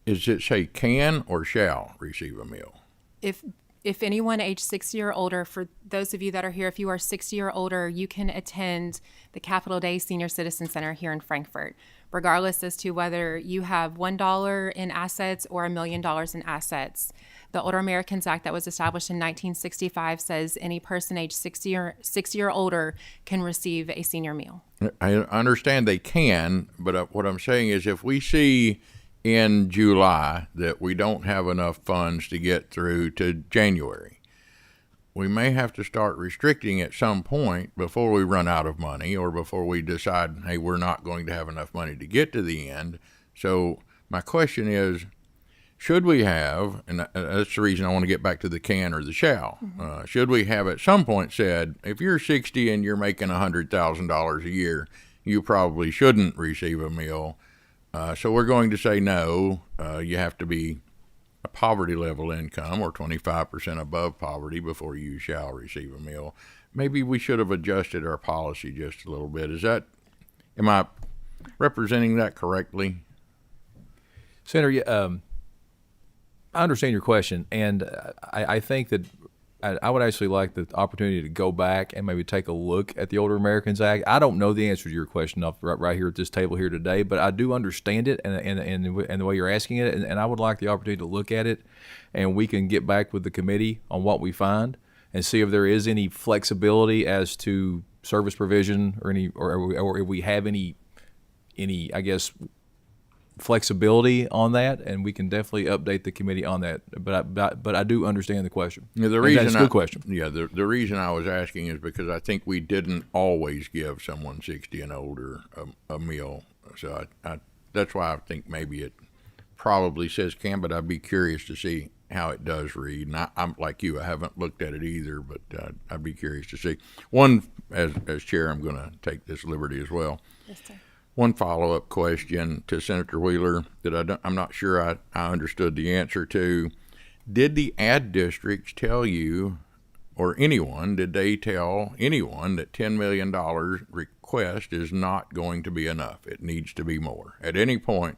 Is it say can or shall receive a meal? If anyone age 60 or older, for those of you that are here, if you are 60 or older, you can attend the Capital Day Senior Citizen Center here in Frankfort, regardless as to whether you have $1 in assets or $1 million in assets. The Older Americans Act that was established in 1965 says any person age 60 or older can receive a senior meal. I understand they can, but what I'm saying is if we see in July that we don't have enough funds to get through to January, we may have to start restricting at some point before we run out of money or before we decide, hey, we're not going to have enough money to get to the end. So my question is, should we have, and that's the reason I want to get back to the can or the shall, should we have at some point said, if you're 60 and you're making $100,000 a year, you probably shouldn't receive a meal. So we're going to say no, you have to be a poverty level income or 25% above poverty before you shall receive a meal. Maybe we should have adjusted our policy just a little bit. Am I representing that correctly? Senator, I understand your question, and I think that I would actually like the opportunity to go back and maybe take a look at the Older Americans Act. I don't know the answer to your question right here at this table here today, but I do understand it and the way you're asking it, and I would like the opportunity to look at it, and we can get back with the committee on what we find and see if there is any flexibility as to service provision or or if we have any I guess flexibility on that, and we can definitely update the committee on that. But I do understand the question. Yeah, the reason that's a good question. Yeah, the reason I was asking is because I think we didn't always give someone 60 and older a meal. So I that's why I think maybe it probably says can, but I'd be curious to see how it does read. And I'm like you, I haven't looked at it either, but I'd be curious to see. One, as chair, I'm going to take this liberty as well. Yes, sir. One follow-up question to Senator Wheeler that I'm not sure I understood the answer to. Did the ad districts tell you, or anyone, did they tell anyone that $10 million request is not going to be enough? It needs to be more at any point?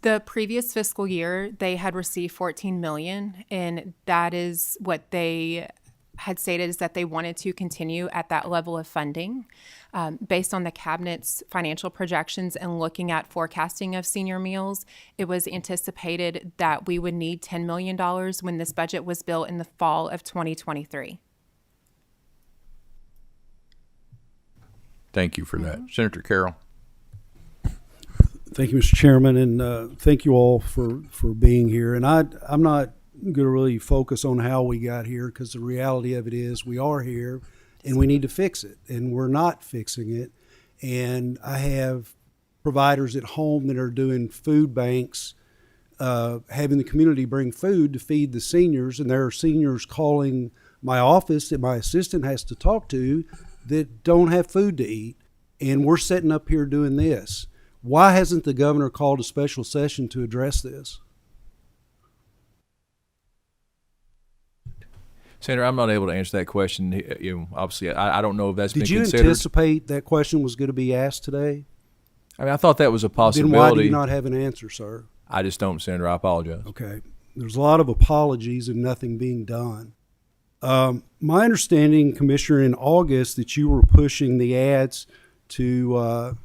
The previous fiscal year, they had received $14 million, and that is what they had stated is that they wanted to continue at that level of funding. Based on the cabinet's financial projections and looking at forecasting of senior meals, it was anticipated that we would need $10 million when this budget was built in the fall of 2023. Thank you for that. Senator Carroll. Thank you, Mr. Chairman, and thank you all for being here. And I'm not going to really focus on how we got here, because the reality of it is we are here and we need to fix it, and we're not fixing it. And I have providers at home that are doing food banks, having the community bring food to feed the seniors, and there are seniors calling my office that my assistant has to talk to that don't have food to eat, and we're sitting up here doing this. Why hasn't the governor called a special session to address this? Senator, I'm not able to answer that question. Obviously, I don't know if that's been considered. Did you anticipate that question was going to be asked today? I mean, I thought that was a possibility. Then why do you not have an answer, sir? I just don't, Senator. I apologize. Okay. There's a lot of apologies and nothing being done. My understanding, Commissioner, in August that you were pushing the ads to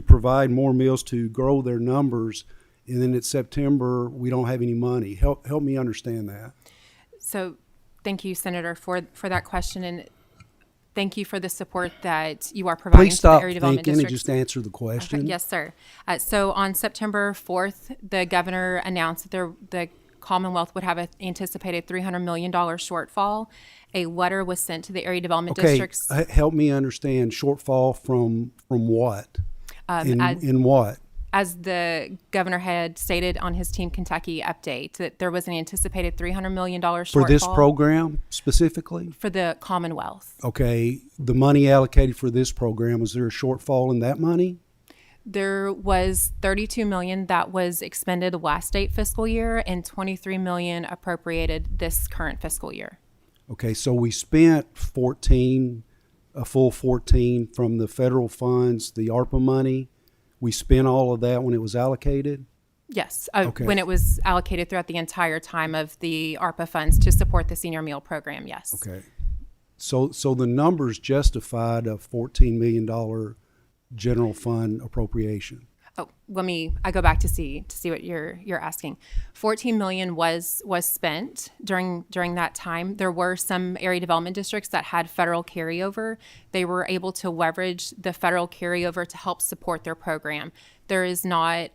provide more meals to grow their numbers, and then in September we don't have any money. Help me understand that. So thank you, Senator, for that question, and thank you for the support that you are providing Please stop to the area development thinking districts. and just answer the question. Okay, yes, sir. So on September 4th, the governor announced that the Commonwealth would have an anticipated $300 million shortfall. A letter was sent to the area development districts. Help me understand shortfall from what? In what? As the governor had stated on his Team Kentucky update, that there was an anticipated $300 million shortfall. For this program specifically? For the Commonwealth. Okay. The money allocated for this program, was there a shortfall in that money? There was $32 million that was expended last state fiscal year and $23 million appropriated this current fiscal year. Okay, so we spent a full 14 from the federal funds, the ARPA money. We spent all of that when it was allocated? Yes, okay. When it was allocated throughout the entire time of the ARPA funds to support the senior meal program, yes. Okay. So the numbers justified a $14 million general fund appropriation. Oh, I go back to see what you're asking. $14 million was spent during that time. There were some area development districts that had federal carryover. They were able to leverage the federal carryover to help support their program. There is less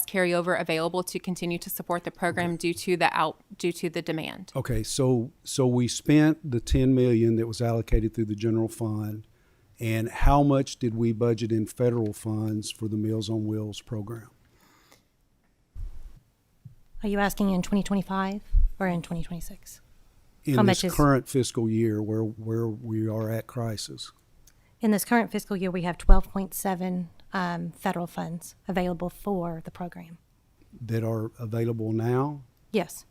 carryover available to continue to support the program due to the demand. Okay, so we spent the $10 million that was allocated through the general fund. And how much did we budget in federal funds for the Meals on Wheels program? Are you asking in 2025 or in 2026? In this current fiscal year where we are at crisis? In this current fiscal year, we have 12.7 federal funds available for the program. That are available now? Yes.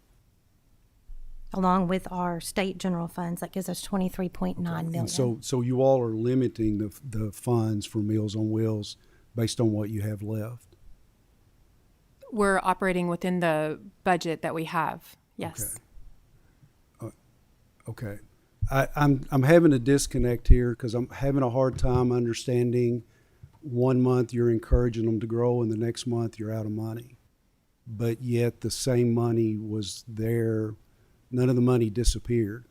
Along with our state general funds, that gives us $23.9 million. And so you all are limiting the funds for Meals on Wheels based on what you have left? We're operating within the budget that we have, yes. Okay. I'm having a disconnect here because I'm having a hard time understanding 1 month you're encouraging them to grow and the next month you're out of money. But yet the same money was there None of the money disappeared.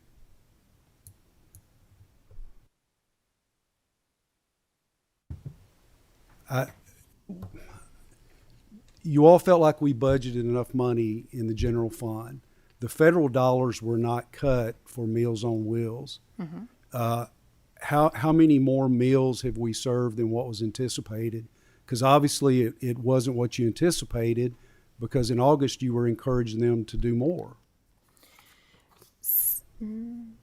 You all felt like we budgeted enough money in the general fund. The federal dollars were not cut for Meals on Wheels. Mm-hmm. How many more meals have we served than what was anticipated? Because obviously it wasn't what you anticipated, because in August you were encouraging them to do more. And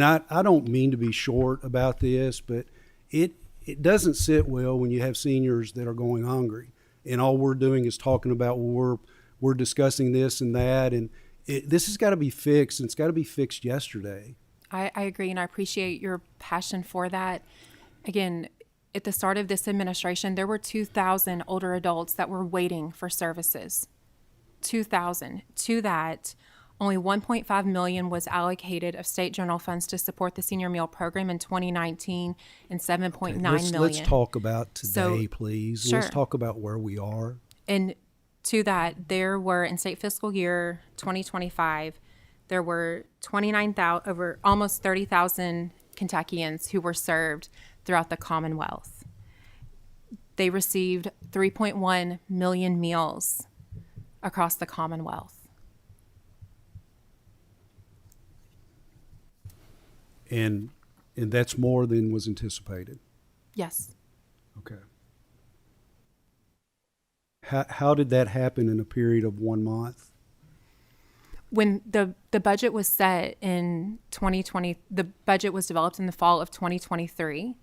I don't mean to be short about this, but it doesn't sit well when you have seniors that are going hungry, and all we're doing is talking about, well, we're discussing this and that, and this has got to be fixed, and it's got to be fixed yesterday. I agree, and I appreciate your passion for that. Again, at the start of this administration, there were 2,000 older adults that were waiting for services. 2,000. To that, only $1.5 million was allocated of state general funds to support the senior meal program in 2019, and $7.9 million. Let's talk about today, So, please. sure. Let's talk about where we are. And to that, there were, in state fiscal year 2025, there were over almost 30,000 Kentuckians who were served throughout the Commonwealth. They received 3.1 million meals across the Commonwealth. And that's more than was anticipated. Yes. Okay. How did that happen in a period of 1 month? When the budget was set in 2020, the budget was developed in the fall of 2023,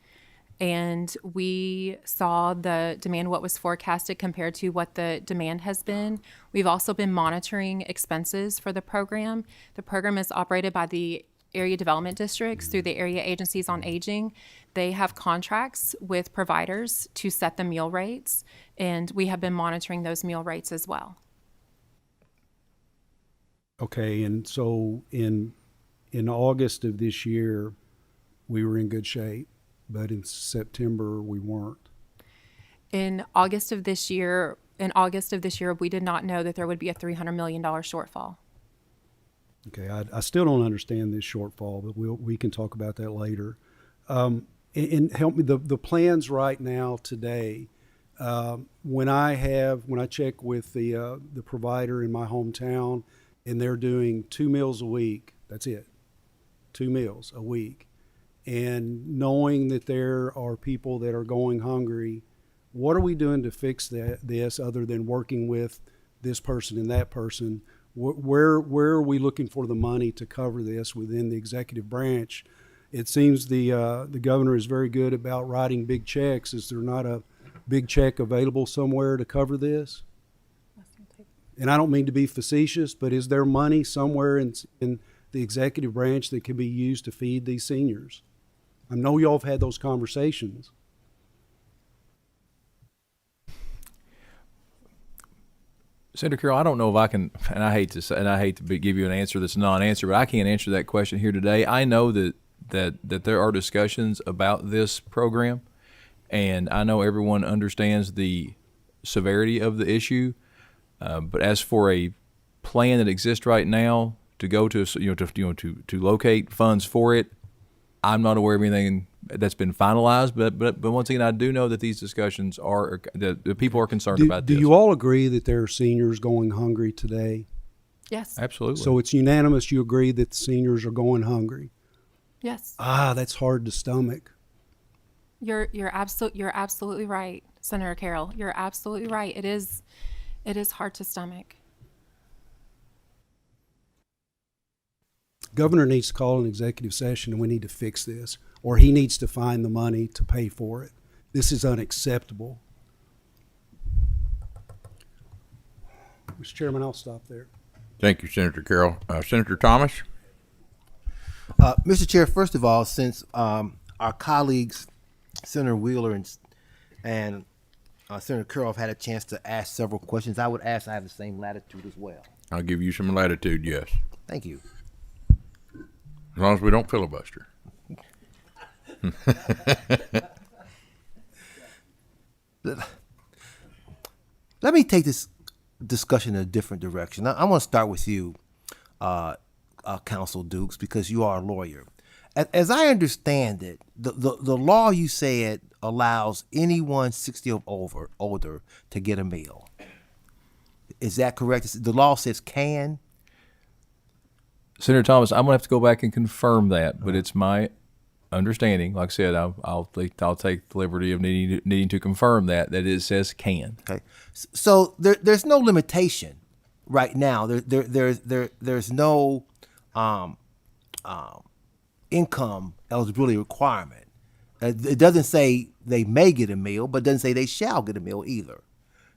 and we saw the demand, what was forecasted compared to what the demand has been. We've also been monitoring expenses for the program. The program is operated by the area development districts through the area agencies on aging. They have contracts with providers to set the meal rates, and we have been monitoring those meal rates as well. Okay, and so in August of this year, we were in good shape, but in September we weren't. In August of this year, we did not know that there would be a $300 million shortfall. Okay, I still don't understand this shortfall, but we can talk about that later. And help me, the plans right now today. When I check with the provider in my hometown, and they're doing 2 meals a week. That's it, 2 meals a week. And knowing that there are people that are going hungry, what are we doing to fix this other than working with this person and that person? Where are we looking for the money to cover this within the executive branch? It seems the governor is very good about writing big checks. Is there not a big check available somewhere to cover this? And I don't mean to be facetious, but is there money somewhere in the executive branch that can be used to feed these seniors? I know y'all have had those conversations. Senator Carroll, I don't know if I can, and I hate to give you an answer that's a non-answer, but I can't answer that question here today. I know that there are discussions about this program, and I know everyone understands the severity of the issue. But as for a plan that exists right now to go to to locate funds for it, I'm not aware of anything that's been finalized. But once again, I do know that these discussions are that the people are concerned about this. Do you all agree that there are seniors going hungry today? Yes, absolutely. So it's unanimous. You agree that the seniors are going hungry? Yes. That's hard to stomach. You're absolutely right, Senator Carroll. You're absolutely right. It is hard to stomach. Governor needs to call an executive session, and we need to fix this, or he needs to find the money to pay for it. This is unacceptable. Mr. Chairman, I'll stop there. Thank you, Senator Carroll. Senator Thomas? Mr. Chair, first of all, since our colleagues, Senator Wheeler and Senator Carroll have had a chance to ask several questions, I would ask I have the same latitude as well. I'll give you some latitude, yes. Thank you. As long as we don't filibuster. Let me take this discussion in a different direction. I want to start with you, Counsel Dukes, because you are a lawyer. As I understand it, the law you said allows anyone 60 or older to get a meal. Is that correct? The law says can. Senator Thomas, I'm gonna have to go back and confirm that, but it's my understanding. Like I said, I'll take the liberty of needing to confirm that it says can. Okay, so there's no limitation right now. There's no income eligibility requirement. It doesn't say they may get a meal, but it doesn't say they shall get a meal either.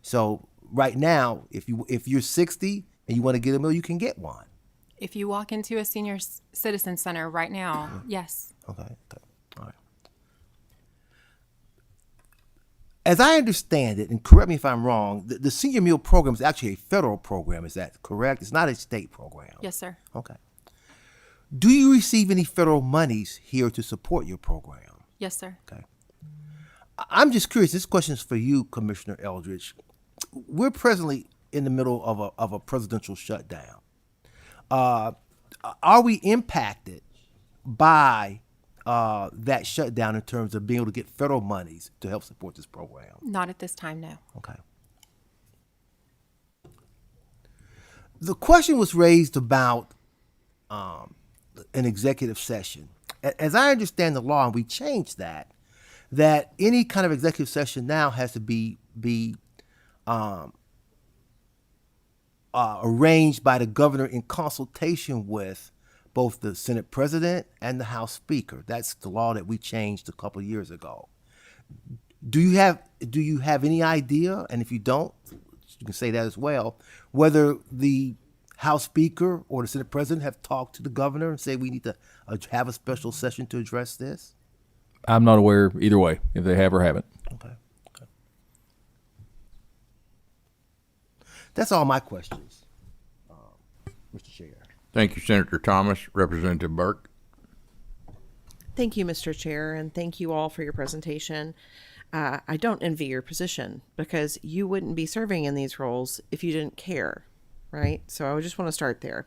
So right now, if you're 60 and you want to get a meal, you can get one. If you walk into a senior citizen center right now, yes. Okay. All right. As I understand it, and correct me if I'm wrong, the senior meal program is actually a federal program. Is that correct? It's not a state program. Yes, sir. Okay. Do you receive any federal monies here to support your program? Yes, sir. Okay. I'm just curious. This question is for you, Commissioner Eldridge. We're presently in the middle of a presidential shutdown. Are we impacted by that shutdown in terms of being able to get federal monies to help support this program? Not at this time, no. Okay. The question was raised about an executive session. As I understand the law, and we changed that any kind of executive session now has to be arranged by the governor in consultation with both the Senate President and the House Speaker. That's the law that we changed a couple of years ago. Do you have any idea, and if you don't, you can say that as well, whether the House Speaker or the Senate President have talked to the governor and say we need to have a special session to address this? I'm not aware either way, if they have or haven't. Okay. That's all my questions, Mr. Chair. Thank you, Senator Thomas. Representative Burke. Thank you, Mr. Chair, and thank you all for your presentation. I don't envy your position because you wouldn't be serving in these roles if you didn't care, right? So I just want to start there.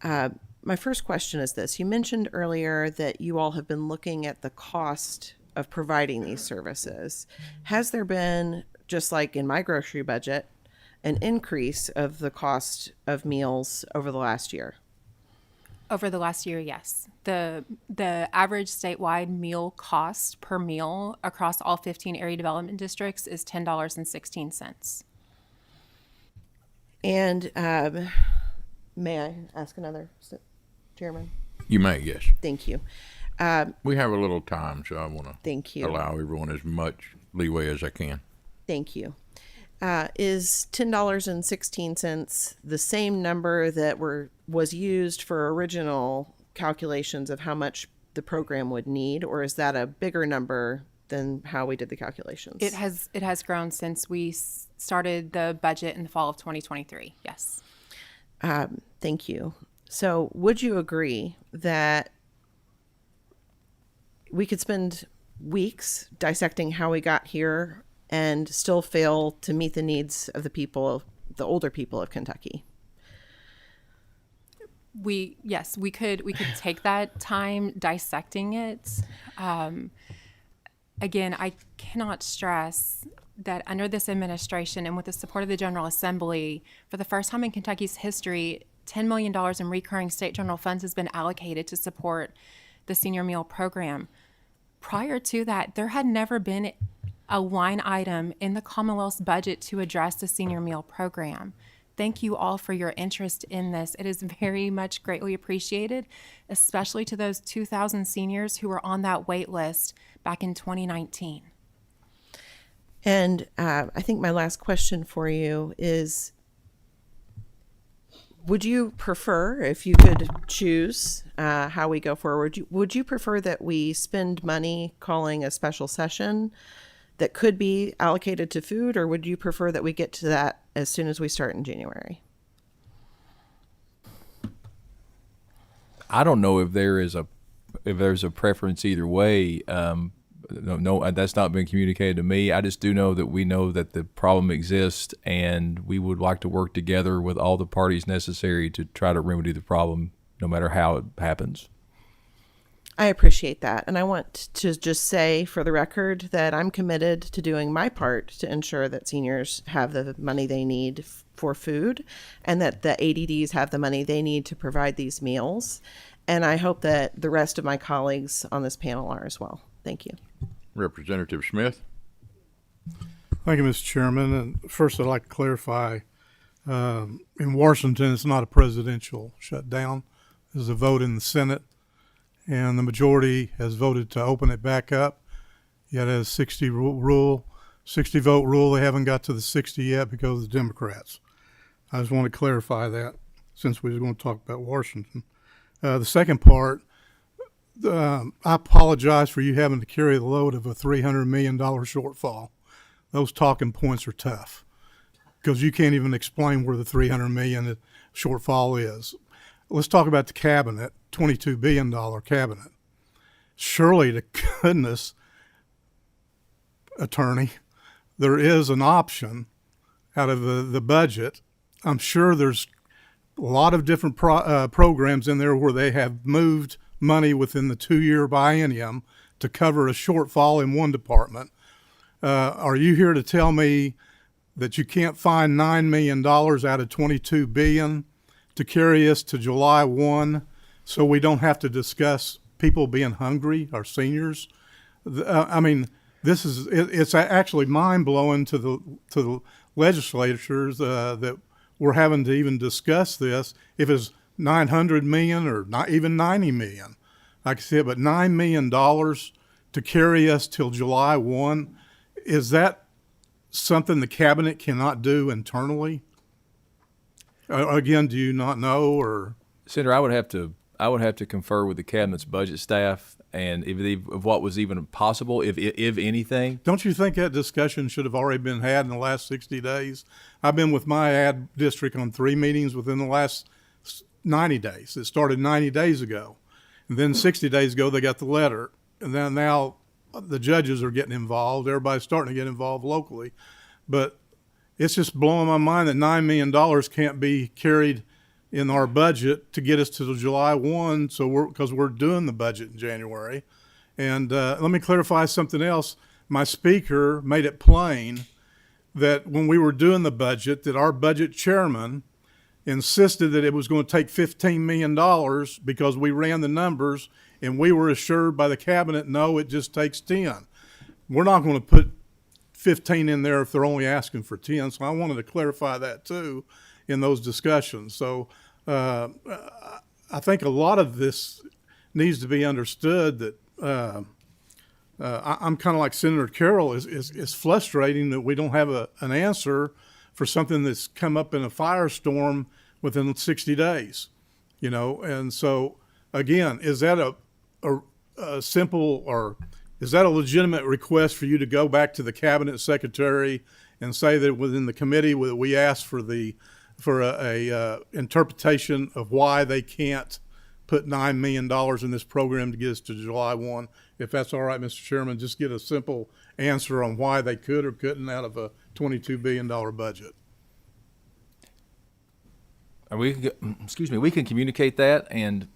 My first question is this. You mentioned earlier that you all have been looking at the cost of providing these services. Has there been, just like in my grocery budget, an increase of the cost of meals over the last year? Over the last year, yes. The average statewide meal cost per meal across all 15 area development districts is $10.16. And may I ask another, Chairman? You may, yes. Thank you. We have a little time, so I want to allow everyone as much leeway as I can. Thank you. Is $10.16 the same number that was used for original calculations of how much the program would need, or is that a bigger number than how we did the calculations? It has grown since we started the budget in the fall of 2023. Yes. Thank you. So, would you agree that we could spend weeks dissecting how we got here and still fail to meet the needs of the older people of Kentucky? We could take that time dissecting it. Again, I cannot stress that under this administration and with the support of the General Assembly, for the first time in Kentucky's history, $10 million in recurring state general funds has been allocated to support the senior meal program. Prior to that, there had never been a line item in the Commonwealth's budget to address the senior meal program. Thank you all for your interest in this. It is very much greatly appreciated, especially to those 2,000 seniors who were on that wait list back in 2019. And I think my last question for you is, would you prefer, if you could choose how we go forward, would you prefer that we spend money calling a special session that could be allocated to food, or would you prefer that we get to that as soon as we start in January? I don't know if there's a preference either way. No, that's not been communicated to me. I just do know that we know that the problem exists, and we would like to work together with all the parties necessary to try to remedy the problem, no matter how it happens. I appreciate that. And I want to just say for the record that I'm committed to doing my part to ensure that seniors have the money they need for food and that the ADDs have the money they need to provide these meals. And I hope that the rest of my colleagues on this panel are as well. Thank you. Representative Smith. Thank you, Mr. Chairman. And first, I'd like to clarify, in Washington, it's not a presidential shutdown. There's a vote in the Senate, and the majority has voted to open it back up. Yet as 60 vote rule, they haven't got to the 60 yet because of the Democrats. I just want to clarify that since we were going to talk about Washington. The second part, I apologize for you having to carry the load of a $300 million shortfall. Those talking points are tough because you can't even explain where the $300 million shortfall is. Let's talk about the cabinet, $22 billion cabinet. Surely to goodness, attorney, there is an option out of the budget. I'm sure there's a lot of different programs in there where they have moved money within the 2-year biennium to cover a shortfall in one department. Are you here to tell me that you can't find $9 million out of $22 billion to carry us to July 1 so we don't have to discuss people being hungry, our seniors? I mean, it's actually mind-blowing to the legislatures that we're having to even discuss this. If it's $900 million or not even $90 million, like I said, but $9 million to carry us till July 1, is that something the cabinet cannot do internally? Again, do you not know, or? Senator, I would have to confer with the cabinet's budget staff and if what was even possible, if anything. Don't you think that discussion should have already been had in the last 60 days? I've been with my ad district on 3 meetings within the last 90 days. It started 90 days ago. And then 60 days ago, they got the letter. And then now the judges are getting involved. Everybody's starting to get involved locally. But it's just blowing my mind that $9 million can't be carried in our budget to get us to July 1, because we're doing the budget in January. And let me clarify something else. My speaker made it plain that when we were doing the budget, that our budget chairman insisted that it was going to take $15 million because we ran the numbers, and we were assured by the cabinet, no, it just takes 10. We're not going to put 15 in there if they're only asking for 10. So I wanted to clarify that too in those discussions. So I think a lot of this needs to be understood that I'm kind of like Senator Carroll. It's frustrating that we don't have an answer for something that's come up in a firestorm within 60 days, And so, again, is that a simple, or is that a legitimate request for you to go back to the cabinet secretary and say that within the committee we asked for a interpretation of why they can't put $9 million in this program to get us to July 1? If that's all right, Mr. Chairman, just get a simple answer on why they could or couldn't out of a $22 billion budget. We can communicate that, and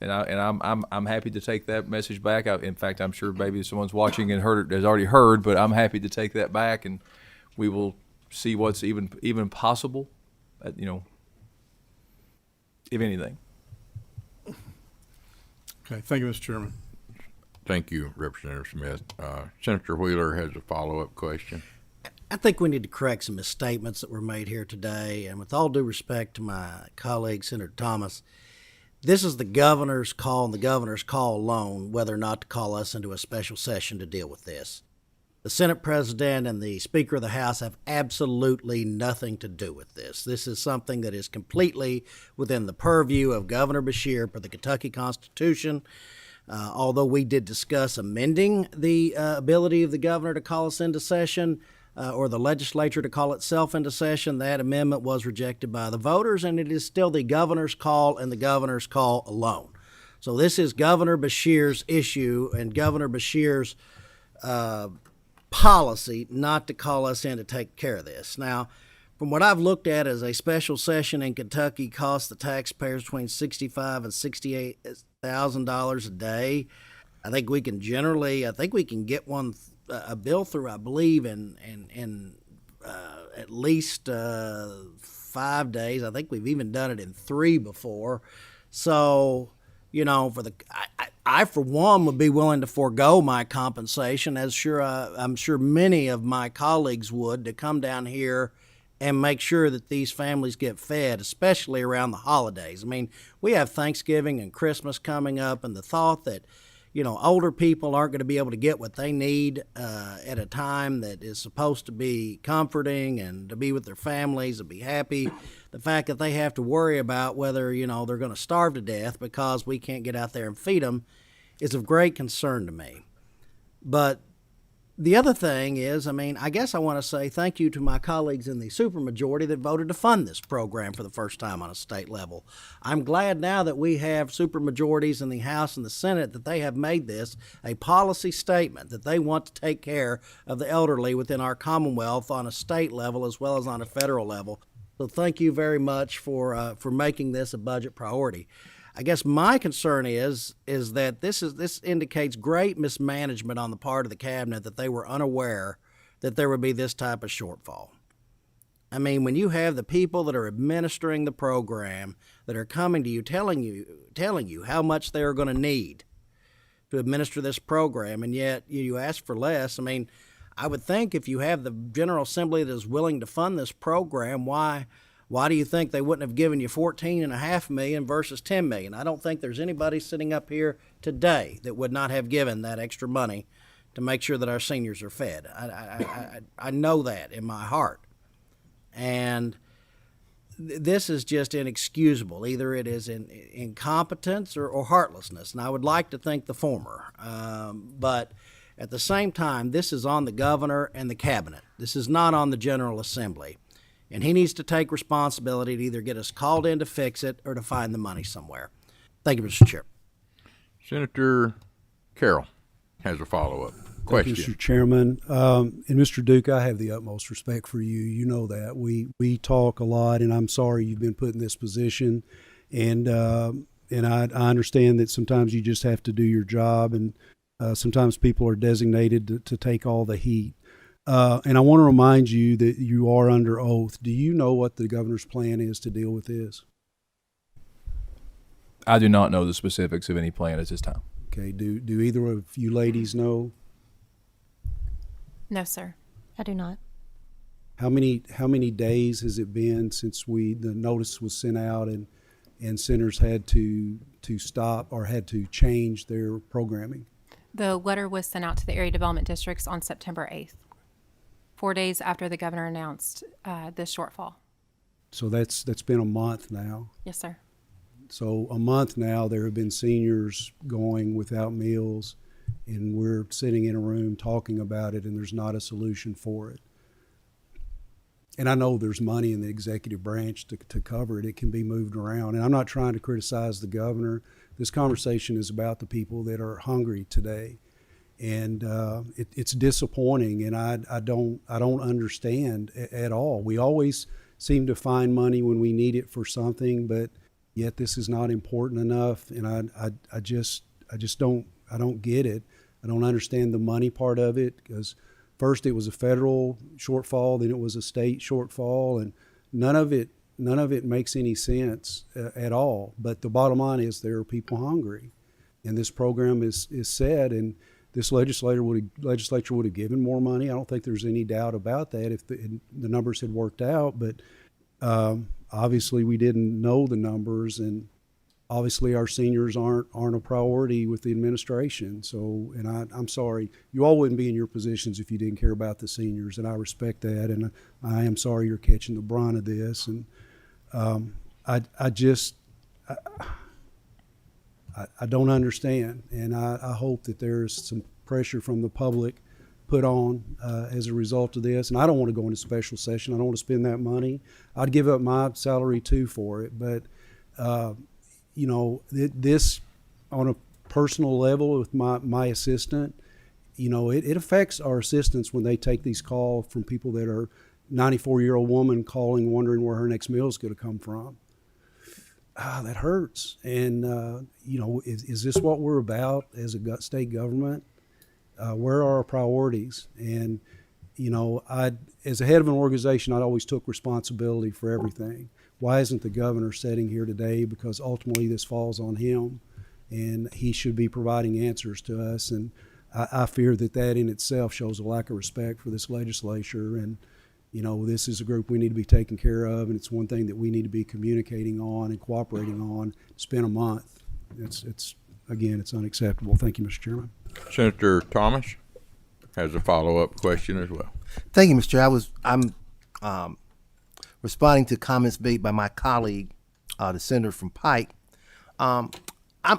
I'm happy to take that message back. In fact, I'm sure maybe someone's watching and has already heard, but I'm happy to take that back, and we will see what's even possible. If anything. Okay, thank you, Mr. Chairman. Thank you, Representative Smith. Senator Wheeler has a follow-up question. I think we need to correct some misstatements that were made here today. And with all due respect to my colleague, Senator Thomas, this is the governor's call and the governor's call alone whether or not to call us into a special session to deal with this. The Senate President and the Speaker of the House have absolutely nothing to do with this. This is something that is completely within the purview of Governor Beshear per the Kentucky Constitution. Although we did discuss amending the ability of the governor to call us into session, or the legislature to call itself into session, that amendment was rejected by the voters, and it is still the governor's call and the governor's call alone. So this is Governor Beshear's issue and Governor Beshear's policy not to call us in to take care of this. Now, from what I've looked at, as a special session in Kentucky costs the taxpayers between $65,000 and $68,000 a day. I think we can get a bill through, I believe, in at least 5 days. I think we've even done it in 3 before. So, I for one would be willing to forego my compensation, as I'm sure many of my colleagues would, to come down here and make sure that these families get fed, especially around the holidays. I mean, we have Thanksgiving and Christmas coming up, and the thought that, older people aren't going to be able to get what they need at a time that is supposed to be comforting and to be with their families and be happy. The fact that they have to worry about whether, they're going to starve to death because we can't get out there and feed them is of great concern to me. But the other thing is, I guess I want to say thank you to my colleagues in the supermajority that voted to fund this program for the first time on a state level. I'm glad now that we have supermajorities in the House and the Senate that they have made this a policy statement that they want to take care of the elderly within our Commonwealth on a state level as well as on a federal level. So thank you very much for making this a budget priority. I guess my concern is that this indicates great mismanagement on the part of the cabinet, that they were unaware that there would be this type of shortfall. When you have the people that are administering the program that are coming to you telling you how much they are going to need to administer this program, and yet you ask for less. I would think if you have the General Assembly that is willing to fund this program, why do you think they wouldn't have given you $14.5 million versus $10 million? I don't think there's anybody sitting up here today that would not have given that extra money to make sure that our seniors are fed. I know that in my heart. And this is just inexcusable. Either it is incompetence or heartlessness, and I would like to think the former. But at the same time, this is on the governor and the cabinet. This is not on the General Assembly. And he needs to take responsibility to either get us called in to fix it or to find the money somewhere. Thank you, Mr. Chair. Senator Carroll has a follow-up question. Thank you, Mr. Chairman. And Mr. Duke, I have the utmost respect for you. You know that. We talk a lot, and I'm sorry you've been put in this position. And I understand that sometimes you just have to do your job, and sometimes people are designated to take all the heat. And I want to remind you that you are under oath. Do you know what the governor's plan is to deal with this? I do not know the specifics of any plan at this time. Okay. Do either of you ladies know? No, sir. I do not. How many days has it been since the notice was sent out and centers had to stop or had to change their programming? The letter was sent out to the area development districts on September 8th. 4 days after the governor announced this shortfall. So that's been a month now. Yes, sir. So a month now, there have been seniors going without meals, and we're sitting in a room talking about it, and there's not a solution for it. And I know there's money in the executive branch to cover it. It can be moved around. And I'm not trying to criticize the governor. This conversation is about the people that are hungry today. And it's disappointing, and I don't understand at all. We always seem to find money when we need it for something, but yet this is not important enough, and I just don't get it. I don't understand the money part of it, because first it was a federal shortfall, then it was a state shortfall, and none of it makes any sense at all. But the bottom line is there are people hungry, and this program is set, and this legislature would have given more money. I don't think there's any doubt about that if the numbers had worked out. But obviously we didn't know the numbers, and obviously our seniors aren't a priority with the administration. So, and I'm sorry, you all wouldn't be in your positions if you didn't care about the seniors, and I respect that. And I am sorry you're catching the brunt of this. And I don't understand, and I hope that there's some pressure from the public put on as a result of this. And I don't want to go into special session. I don't want to spend that money. I'd give up my salary too for it. But, this on a personal level with my assistant, it affects our assistants when they take these calls from people that are 94-year-old woman calling, wondering where her next meal is going to come from. That hurts. And, is this what we're about as a state government? Where are our priorities? And, as a head of an organization, I always took responsibility for everything. Why isn't the governor sitting here today? Because ultimately this falls on him, and he should be providing answers to us. And I fear that in itself shows a lack of respect for this legislature. And, this is a group we need to be taking care of, and it's one thing that we need to be communicating on and cooperating on. It's been a month. It's unacceptable. Thank you, Mr. Chairman. Senator Thomas has a follow-up question as well. Thank you, Mr. Chair. I'm responding to comments made by my colleague, the senator from Pike. I'm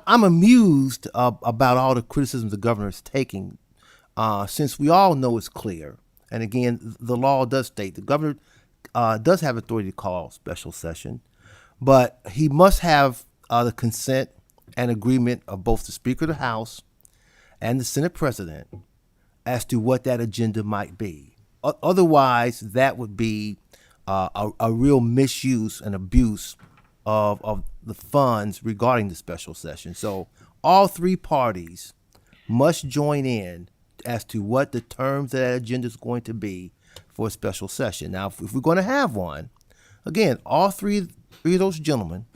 amused about all the criticisms the governor is taking, since we all know it's clear. And again, the law does state the governor does have authority to call special session, but he must have the consent and agreement of both the Speaker of the House and the Senate President as to what that agenda might be. Otherwise, that would be a real misuse and abuse of the funds regarding the special session. So all three parties must join in as to what the terms of that agenda is going to be for a special session. Now, if we're going to have one, again, all three of those gentlemen,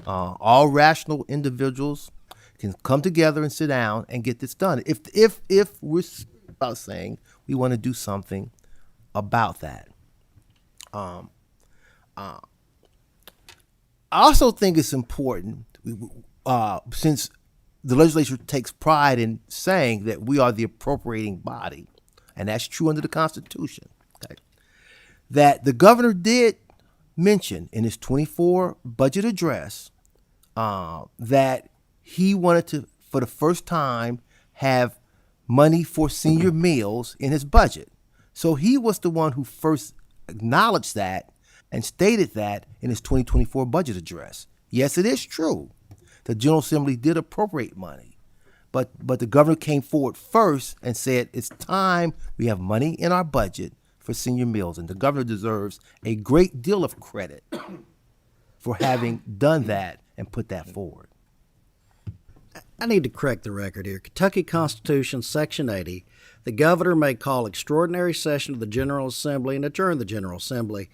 all rational individuals, can come together and sit down and get this done. If we're about saying we want to do something about that. I also think it's important, since the legislature takes pride in saying that we are the appropriating body, and that's true under the Constitution, okay, that the governor did mention in his 24 budget address that he wanted to, for the first time, have money for senior meals in his budget. So he was the one who first acknowledged that and stated that in his 2024 budget address. Yes, it is true. The General Assembly did appropriate money, but the governor came forward first and said, it's time we have money in our budget for senior meals. And the governor deserves a great deal of credit for having done that and put that forward. I need to correct the record here. Kentucky Constitution, Section 80, the governor may call extraordinary session of the General Assembly and adjourn the General Assembly.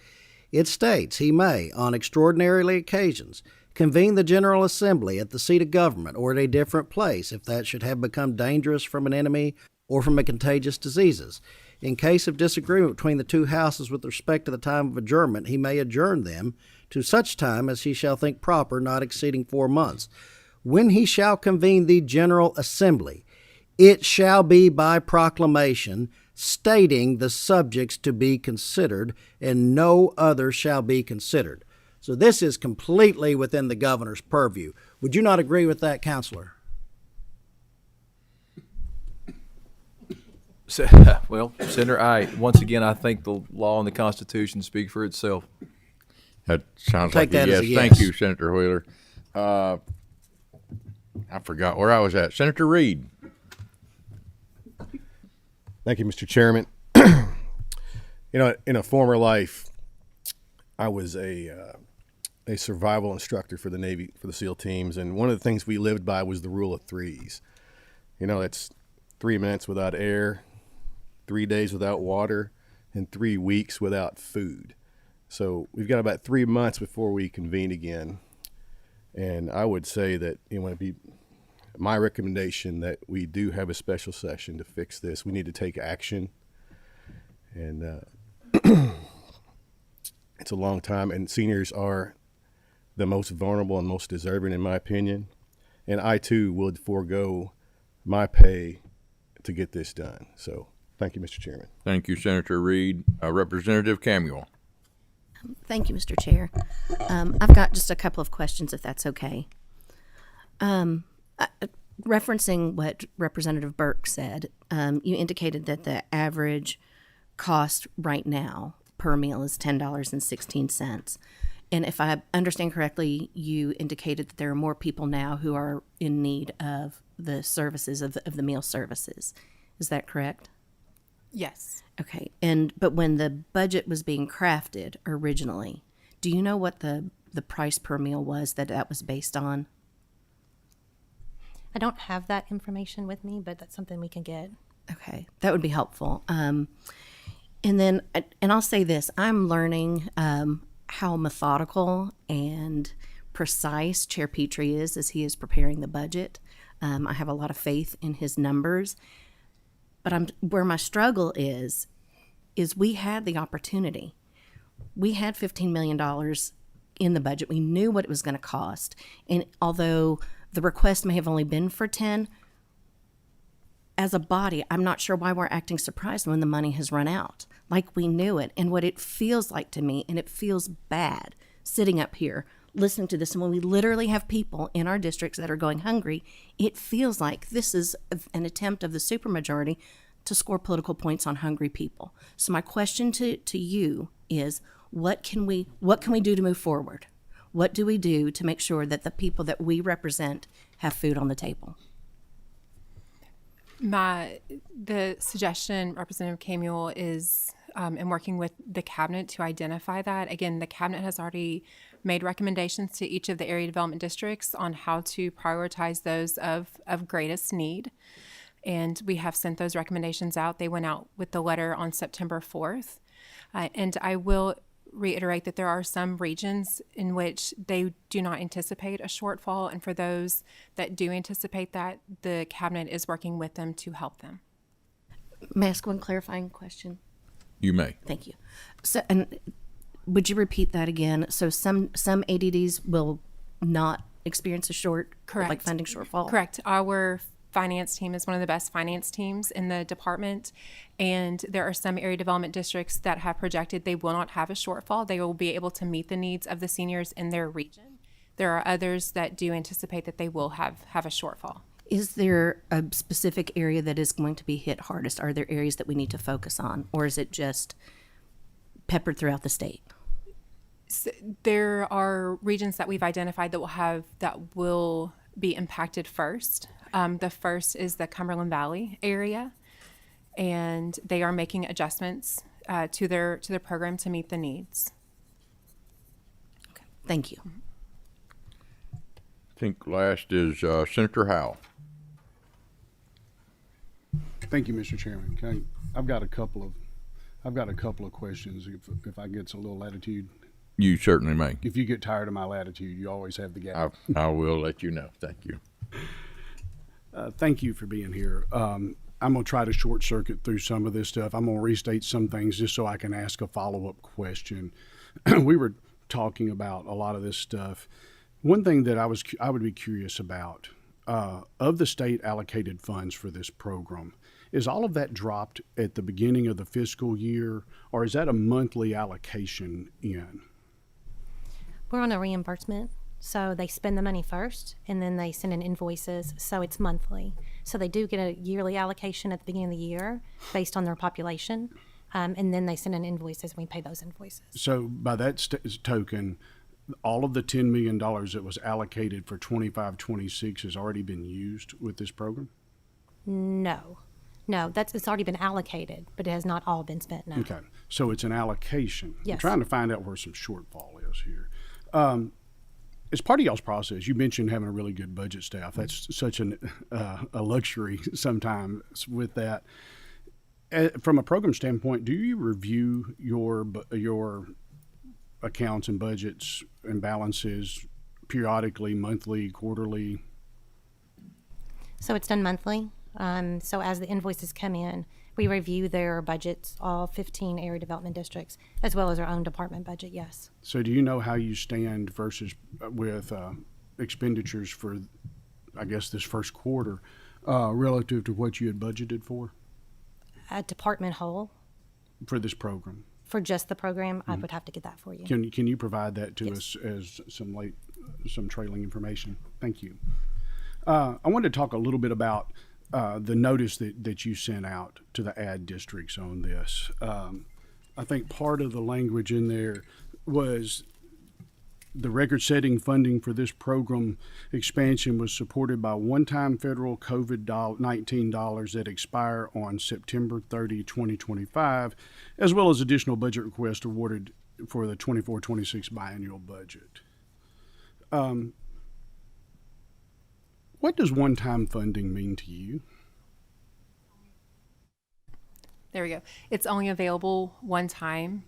It states he may, on extraordinary occasions, convene the General Assembly at the seat of government or at a different place if that should have become dangerous from an enemy or from a contagious diseases. In case of disagreement between the two houses with respect to the time of adjournment, he may adjourn them to such time as he shall think proper, not exceeding 4 months. When he shall convene the General Assembly, it shall be by proclamation, stating the subjects to be considered, and no other shall be considered. So this is completely within the governor's purview. Would you not agree with that, Counselor? Well, Senator, once again, I think the law and the Constitution speak for itself. That sounds Take like that a as yes. a yes. Thank you, Senator Wheeler. I forgot where I was at. Senator Reed. Thank you, Mr. Chairman. In a former life, I was a survival instructor for the Navy, for the SEAL teams, and one of the things we lived by was the rule of threes. It's 3 minutes without air, 3 days without water, and 3 weeks without food. So we've got about 3 months before we convene again, and I would say that it would be my recommendation that we do have a special session to fix this. We need to take action, and it's a long time, and seniors are the most vulnerable and most deserving, in my opinion. And I, too, would forego my pay to get this done. So thank you, Mr. Chairman. Thank you, Senator Reed. Representative Camuel. Thank you, Mr. Chair. I've got just a couple of questions, if that's okay. Referencing what Representative Burke said, you indicated that the average cost right now per meal is $10.16. And if I understand correctly, you indicated that there are more people now who are in need of the services of the meal services. Is that correct? Yes. Okay. But when the budget was being crafted originally, do you know what the price per meal was that was based on? I don't have that information with me, but that's something we can get. Okay, that would be helpful. And I'll say this: I'm learning how methodical and precise Chair Petrie is as he is preparing the budget. I have a lot of faith in his numbers, but where my struggle is we had the opportunity. We had $15 million in the budget. We knew what it was going to cost, and although the request may have only been for 10, as a body, I'm not sure why we're acting surprised when the money has run out. Like we knew it. And what it feels like to me, and it feels bad sitting up here listening to this, and when we literally have people in our districts that are going hungry, it feels like this is an attempt of the supermajority to score political points on hungry people. So my question to you is, what can we do to move forward? What do we do to make sure that the people that we represent have food on the table? The suggestion, Representative Camuel, is in working with the cabinet to identify that. Again, the cabinet has already made recommendations to each of the area development districts on how to prioritize those of greatest need. And we have sent those recommendations out. They went out with the letter on September 4th. And I will reiterate that there are some regions in which they do not anticipate a shortfall, and for those that do anticipate that, the cabinet is working with them to help them. May I ask one clarifying question? You may. Thank you. So, and would you repeat that again? So some ADDs will not experience a Correct. funding shortfall? Correct. Our finance team is one of the best finance teams in the department, and there are some area development districts that have projected they will not have a shortfall. They will be able to meet the needs of the seniors in their region. There are others that do anticipate that they will have a shortfall. Is there a specific area that is going to be hit hardest? Are there areas that we need to focus on, or is it just peppered throughout the state? So there are regions that we've identified that will be impacted first. The first is the Cumberland Valley area, and they are making adjustments to their program to meet the needs. Okay. Thank you. I think last is Senator Howell. Thank you, Mr. Chairman. I've got a couple of questions. If I get a little latitude. You certainly may. If you get tired of my latitude, you always have the gap. I will let you know. Thank you. Thank you for being here. I'm going to try to short circuit through some of this stuff. I'm going to restate some things just so I can ask a follow-up question. We were talking about a lot of this stuff. One thing that I would be curious about, of the state allocated funds for this program, is all of that dropped at the beginning of the fiscal year, or is that a monthly allocation in? We're on a reimbursement. So they spend the money first, and then they send in invoices, so it's monthly. So they do get a yearly allocation at the beginning of the year based on their population, and then they send in invoices, and we pay those invoices. So by that token, all of the $10 million that was allocated for 25-26 has already been used with this program? No, it's already been allocated, but it has not all been spent, no. Okay, so it's an allocation. Yes. I'm trying to find out where some shortfall is here. As part of y'all's process, you mentioned having a really good budget staff. That's such a luxury sometimes with that. From a program standpoint, do you review your accounts and budgets and balances periodically, monthly, quarterly? So it's done monthly. So as the invoices come in, we review their budgets, all 15 area development districts, as well as our own department budget, yes. So do you know how you stand versus with expenditures for, I guess, this first quarter relative to what you had budgeted for? A department whole? For this program? For just the program, I would have to get that for you. Can you provide that to us as some trailing information? Thank you. I wanted to talk a little bit about the notice that you sent out to the ad districts on this. I think part of the language in there was The record-setting funding for this program expansion was supported by one-time federal COVID-19 dollars that expire on September 30, 2025, as well as additional budget requests awarded for the 24-26 biennial budget. What does one-time funding mean to you? There we go. It's only available one time,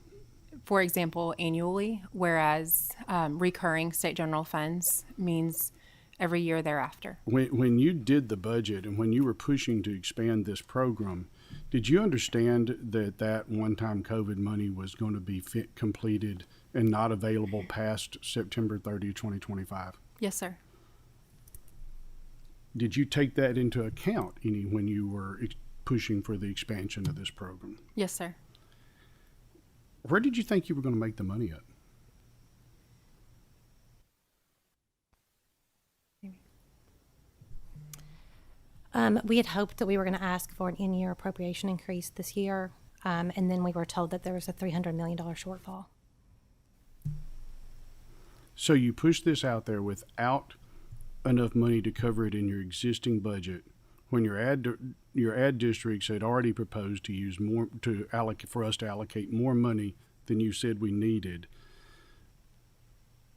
for example, annually, whereas recurring state general funds means every year thereafter. When you did the budget and when you were pushing to expand this program, did you understand that one-time COVID money was going to be completed and not available past September 30, 2025? Yes, sir. Did you take that into account when you were pushing for the expansion of this program? Yes, sir. Where did you think you were going to make the money at? We had hoped that we were going to ask for an in-year appropriation increase this year, and then we were told that there was a $300 million shortfall. So you pushed this out there without enough money to cover it in your existing budget, when your ad districts had already proposed to use more for us to allocate more money than you said we needed,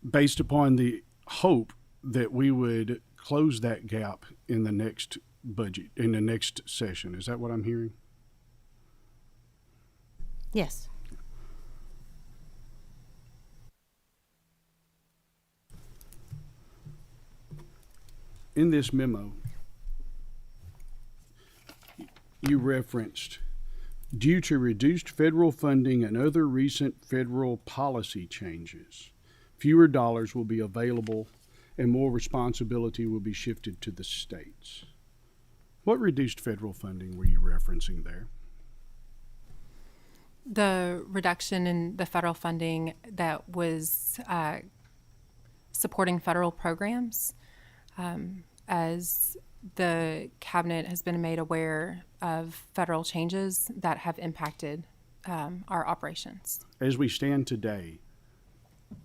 based upon the hope that we would close that gap in the next budget, in the next session. Is that what I'm hearing? Yes. In this memo, you referenced, due to reduced federal funding and other recent federal policy changes, fewer dollars will be available and more responsibility will be shifted to the states. What reduced federal funding were you referencing there? The reduction in the federal funding that was supporting federal programs, as the cabinet has been made aware of federal changes that have impacted our operations. As we stand today,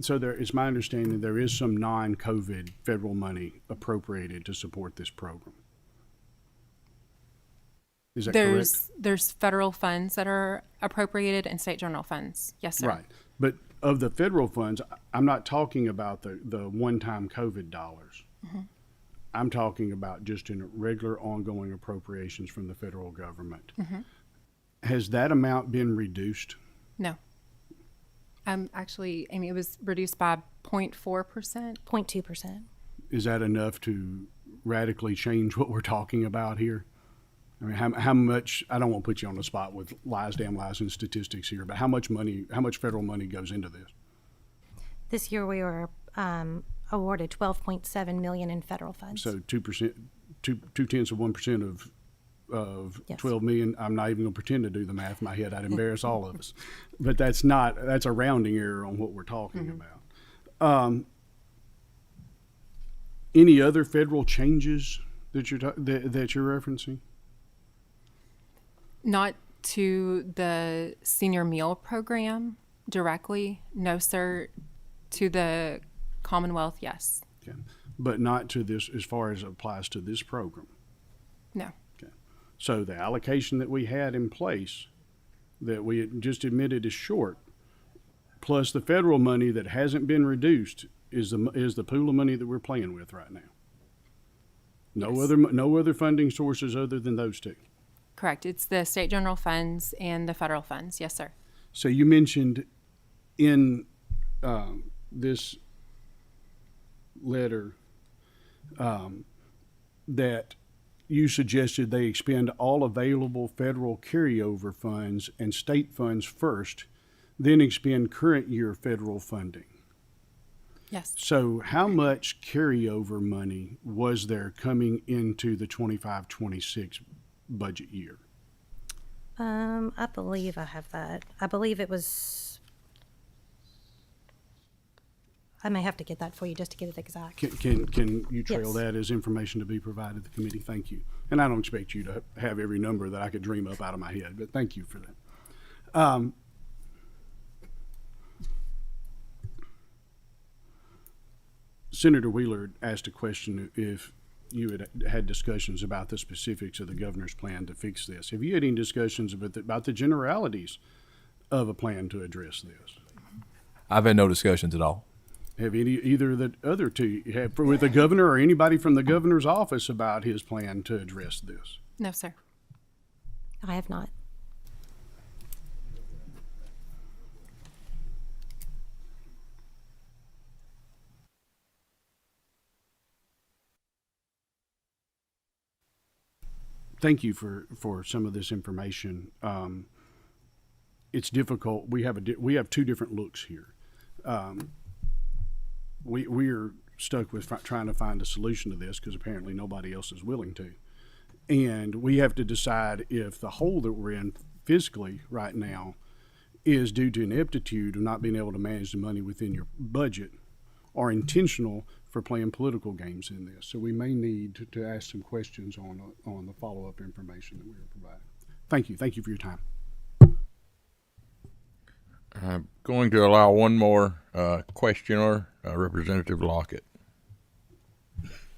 so there is my understanding there is some non-COVID federal money appropriated to support this program. Is that correct? There's federal funds that are appropriated and state general funds. Yes, sir. Right. But of the federal funds, I'm not talking about the one-time COVID dollars. Mm-hmm. I'm talking about just in regular ongoing appropriations from the federal government. Mm-hmm. Has that amount been reduced? No. Actually, Amy, it was reduced by 0.4%. 0.2%. Is that enough to radically change what we're talking about here? I mean, how much, I don't want to put you on the spot with damn lies and statistics here, but how much federal money goes into this? This year we were awarded $12.7 million in federal funds. So 2%, 0.2% of Yes. 12 million. I'm not even going to pretend to do the math in my head. I'd embarrass all of us. But that's a rounding error on what we're talking about. Any other federal changes that you're referencing? Not to the senior meal program directly, no, sir. To the Commonwealth, yes. Okay. But not to this, as far as it applies to this program? No. Okay. So the allocation that we had in place that we had just admitted is short, plus the federal money that hasn't been reduced is the pool of money that we're playing with right now. No other funding sources other than those two. Correct. It's the state general funds and the federal funds. Yes, sir. So you mentioned in this letter that you suggested they expend all available federal carryover funds and state funds first, then expend current year federal funding. Yes. So how much carryover money was there coming into the 25-26 budget year? I believe I have that. I believe it was, I may have to get that for you just to get it exact. Can you trail Yes. that as information to be provided to the committee? Thank you. And I don't expect you to have every number that I could dream up out of my head, but thank you for that. Senator Wheeler asked a question if you had discussions about the specifics of the governor's plan to fix this. Have you had any discussions about the generalities of a plan to address this? I've had no discussions at all. Have either of the other two with the governor or anybody from the governor's office about his plan to address this? No, sir. I have not. Thank you for some of this information. It's difficult. We have two different looks here. We're stuck with trying to find a solution to this because apparently nobody else is willing to, and we have to decide if the hole that we're in fiscally right now is due to ineptitude of not being able to manage the money within your budget, or intentional for playing political games in this. So we may need to ask some questions on the follow-up information that we were providing. Thank you. Thank you for your time. I'm going to allow one more questioner, Representative Lockett.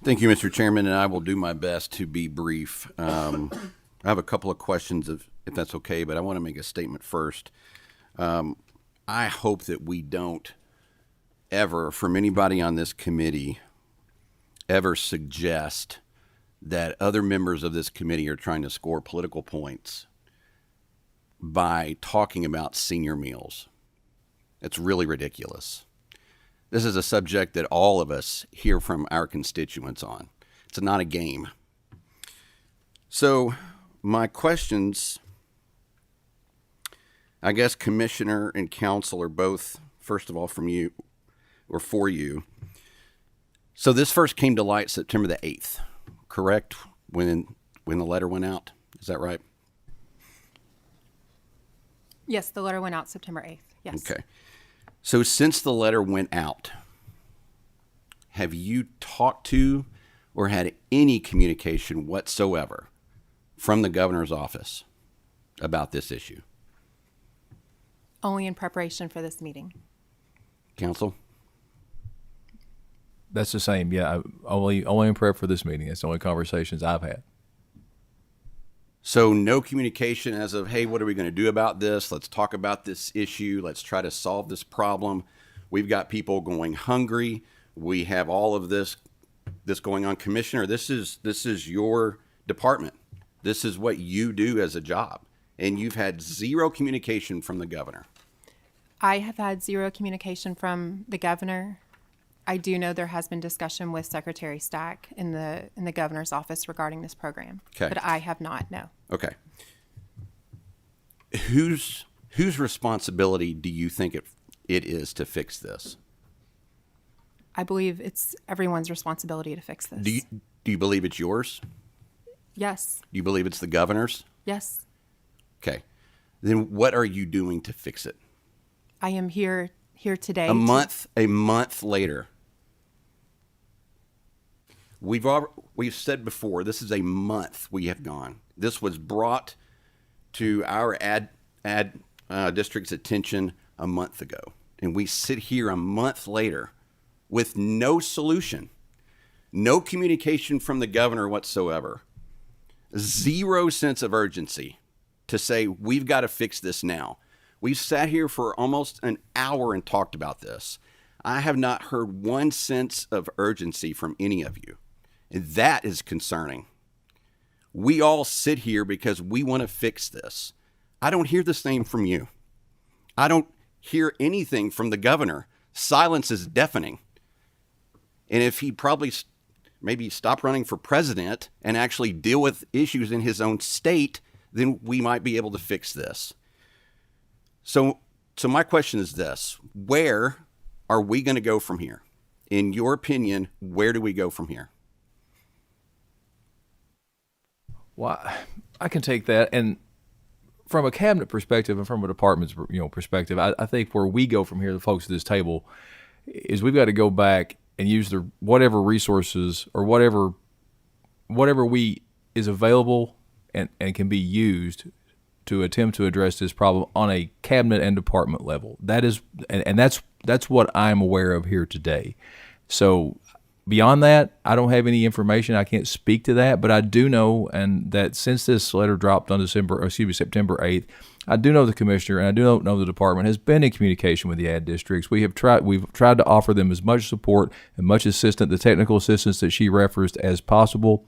Thank you, Mr. Chairman, and I will do my best to be brief. I have a couple of questions, if that's okay, but I want to make a statement first. I hope that we don't ever, from anybody on this committee, ever suggest that other members of this committee are trying to score political points by talking about senior meals. It's really ridiculous. This is a subject that all of us hear from our constituents on. It's not a game. So my questions, I guess Commissioner and Council are both, first of all, from you or for you. So this first came to light September the 8th, correct? When the letter went out, is that right? Yes, the letter went out September 8th. Yes. Okay. So since the letter went out, have you talked to or had any communication whatsoever from the governor's office about this issue? Only in preparation for this meeting. Council? That's the same. Yeah, only in prep for this meeting. That's the only conversations I've had. So no communication as of, hey, what are we going to do about this? Let's talk about this issue. Let's try to solve this problem. We've got people going hungry. We have all of this going on. Commissioner, this is your department. This is what you do as a job. And you've had zero communication from the governor. I have had zero communication from the governor. I do know there has been discussion with Secretary Stack in the governor's office regarding this program. Okay. But I have not, no. Okay. Whose responsibility do you think it is to fix this? I believe it's everyone's responsibility to fix this. Do you believe it's yours? Yes. Do you believe it's the governor's? Yes. Okay. Then what are you doing to fix it? I am here today. A month later. We've said before, this is a month we have gone. This was brought to our district's attention a month ago. And we sit here a month later with no solution, no communication from the governor whatsoever, zero sense of urgency to say, we've got to fix this now. We've sat here for almost an hour and talked about this. I have not heard one sense of urgency from any of you. And that is concerning. We all sit here because we want to fix this. I don't hear the same from you. I don't hear anything from the governor. Silence is deafening. And if he probably maybe stop running for president and actually deal with issues in his own state, then we might be able to fix this. So my question is this: where are we going to go from here? In your opinion, where do we go from here? Well, I can take that, and from a cabinet perspective and from a department's perspective, I think where we go from here, the folks at this table, is we've got to go back and use whatever resources or whatever is available and can be used to attempt to address this problem on a cabinet and department level. That is, and that's what I'm aware of here today. So Beyond that, I don't have any information. I can't speak to that, but I do know, and that since this letter dropped on September 8th, I do know the commissioner and I do know the department has been in communication with the ad districts. We've tried to offer them as much support and much assistance, the technical assistance that she referenced, as possible.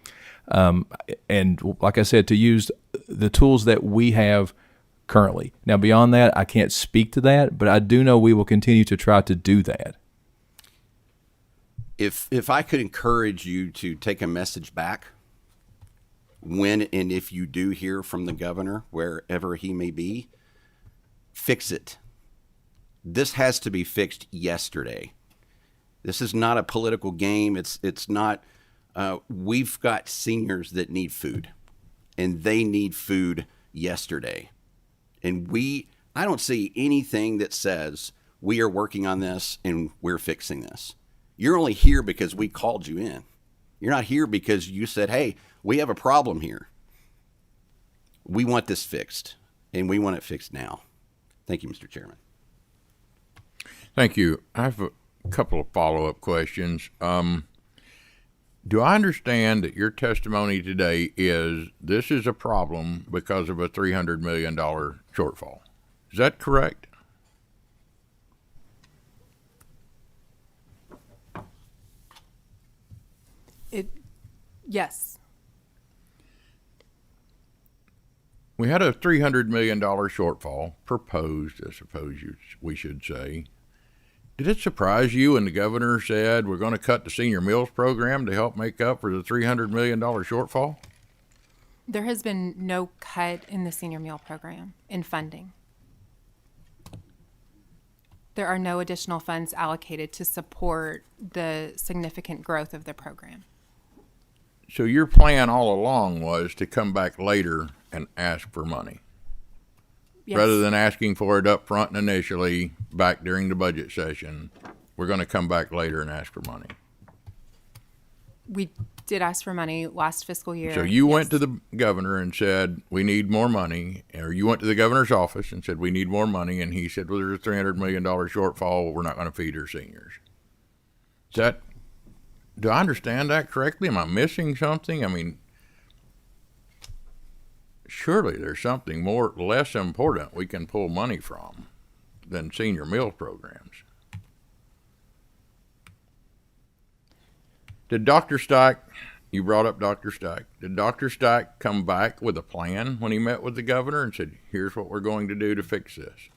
And like I said, to use the tools that we have currently. Now, beyond that, I can't speak to that, but I do know we will continue to try to do that. If I could encourage you to take a message back when and if you do hear from the governor, wherever he may be, fix it. This has to be fixed yesterday. This is not a political game. It's not. We've got seniors that need food, and they need food yesterday. And I don't see anything that says we are working on this and we're fixing this. You're only here because we called you in. You're not here because you said, hey, we have a problem here. We want this fixed, and we want it fixed now. Thank you, Mr. Chairman. Thank you. I have a couple of follow-up questions. Do I understand that your testimony today is this is a problem because of a $300 million shortfall? Is that correct? Yes. We had a $300 million shortfall proposed, I suppose we should say. Did it surprise you when the governor said we're going to cut the senior meals program to help make up for the $300 million shortfall? There has been no cut in the senior meal program in funding. There are no additional funds allocated to support the significant growth of the program. So your plan all along was to come back later and ask for money? Yes. Rather than asking for it up front and initially back during the budget session, we're going to come back later and ask for money. We did ask for money last fiscal year. So you went to the governor and said, we need more money, or you went to the governor's office and said, we need more money, and he said, well, there's a $300 million shortfall, we're not going to feed our seniors. Do I understand that correctly? Am I missing something? I mean, surely there's something less important we can pull money from than senior meal programs. Did Dr. Stack, you brought up Dr. Stack, did Dr. Stack come back with a plan when he met with the governor and said, here's what we're going to do to fix this?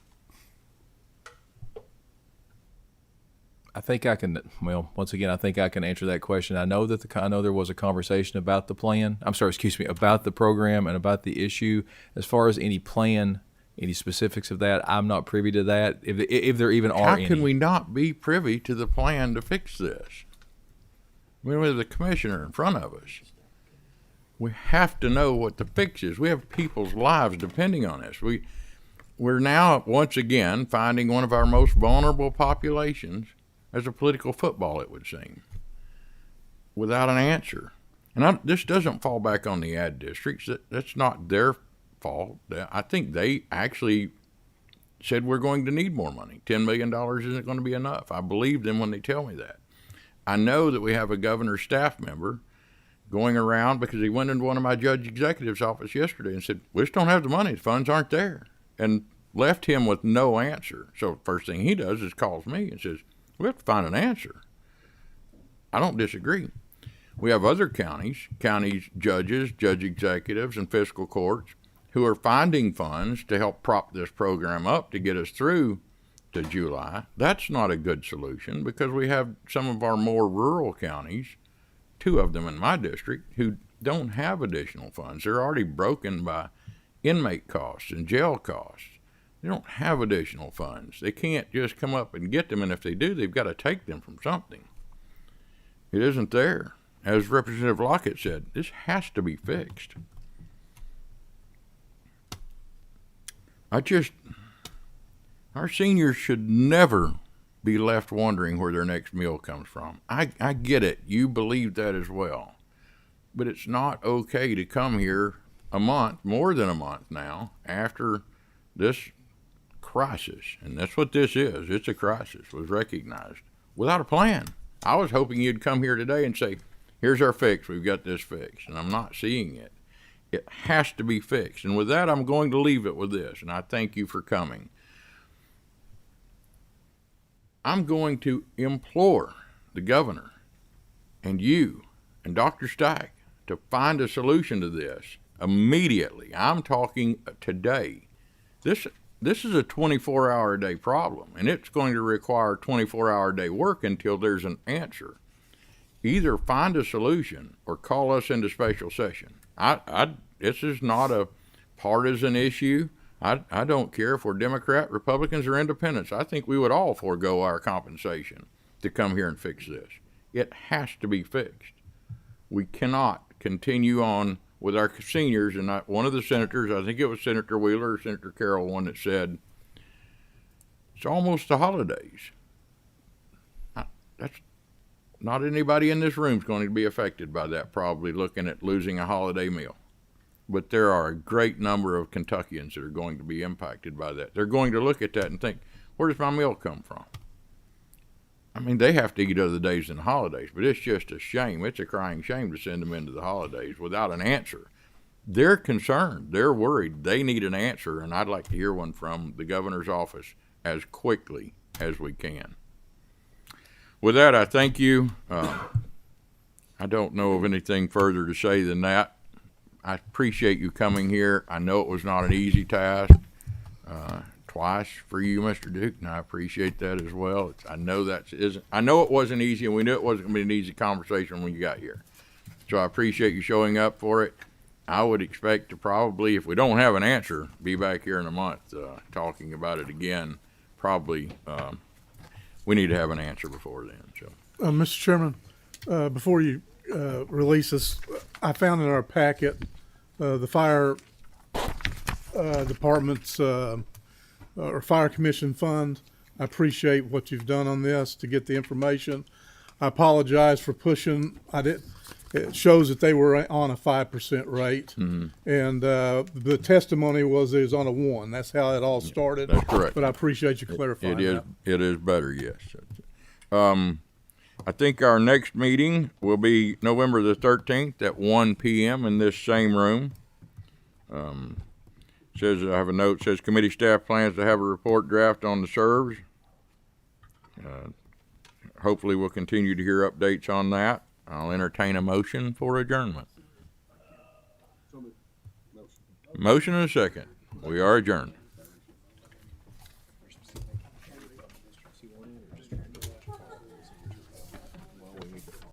I think I can. Well, once again, I think I can answer that question. I know that I know there was a conversation about the plan. About the program and about the issue. As far as any plan, any specifics of that, I'm not privy to that. If there even are any. How can we not be privy to the plan to fix this? I mean, we have the commissioner in front of us. We have to know what the fix is. We have people's lives depending on this. We're now once again finding one of our most vulnerable populations as a political football, it would seem, without an answer. And this doesn't fall back on the ad districts. That's not their fault. I think they actually said we're going to need more money. $10 million isn't going to be enough. I believe them when they tell me that. I know that we have a governor's staff member going around because he went into one of my judge executive's office yesterday and said, we just don't have the money. The funds aren't there. And left him with no answer. So first thing he does is calls me and says, we have to find an answer. I don't disagree. We have other counties, judges, judge executives, and fiscal courts who are finding funds to help prop this program up to get us through to July. That's not a good solution because we have some of our more rural counties, 2 of them in my district, who don't have additional funds. They're already broken by inmate costs and jail costs. They don't have additional funds. They can't just come up and get them, and if they do, they've got to take them from something. It isn't there. As Representative Lockett said, this has to be fixed. Our seniors should never be left wondering where their next meal comes from. I get it. You believe that as well. But it's not okay to come here a month, more than a month now, after this crisis, and that's what this is. It's a crisis, was recognized, without a plan. I was hoping you'd come here today and say, here's our fix, we've got this fixed, and I'm not seeing it. It has to be fixed. And with that, I'm going to leave it with this, and I thank you for coming. I'm going to implore the governor and you and Dr. Stack to find a solution to this immediately. I'm talking today. This is a 24-hour-a-day problem, and it's going to require 24-hour-a-day work until there's an answer. Either find a solution or call us into special session. This is not a partisan issue. I don't care if we're Democrat, Republicans, or Independents. I think we would all forego our compensation to come here and fix this. It has to be fixed. We cannot continue on with our seniors. And one of the senators, I think it was Senator Wheeler or Senator Carroll, one that said, it's almost the holidays. That's not anybody in this room is going to be affected by that, probably looking at losing a holiday meal. But there are a great number of Kentuckians that are going to be impacted by that. They're going to look at that and think, where does my meal come from? I mean, they have to eat other days than holidays, but it's just a shame. It's a crying shame to send them into the holidays without an answer. They're concerned. They're worried. They need an answer, and I'd like to hear one from the governor's office as quickly as we can. With that, I thank you. I don't know of anything further to say than that. I appreciate you coming here. I know it was not an easy task, twice for you, Mr. Duke, and I appreciate that as well. I know it wasn't easy, and we knew it wasn't going to be an easy conversation when you got here. So I appreciate you showing up for it. I would expect to probably, if we don't have an answer, be back here in a month talking about it again. Probably we need to have an answer before then. So, Mr. Chairman, before you release this, I found in our packet the fire department's or fire commission fund. I appreciate what you've done on this to get the information. I apologize for pushing. It shows that they were on a 5% rate, and the testimony was it was on a 1. That's how it all started. That's correct. But I appreciate you clarifying that. It is better, yes. I think our next meeting will be November the 13th at 1 p.m. in this same room. Says, I have a note, says committee staff plans to have a report draft on the SERVs. Hopefully we'll continue to hear updates on that. I'll entertain a motion for adjournment. Motion and a second. We are adjourned.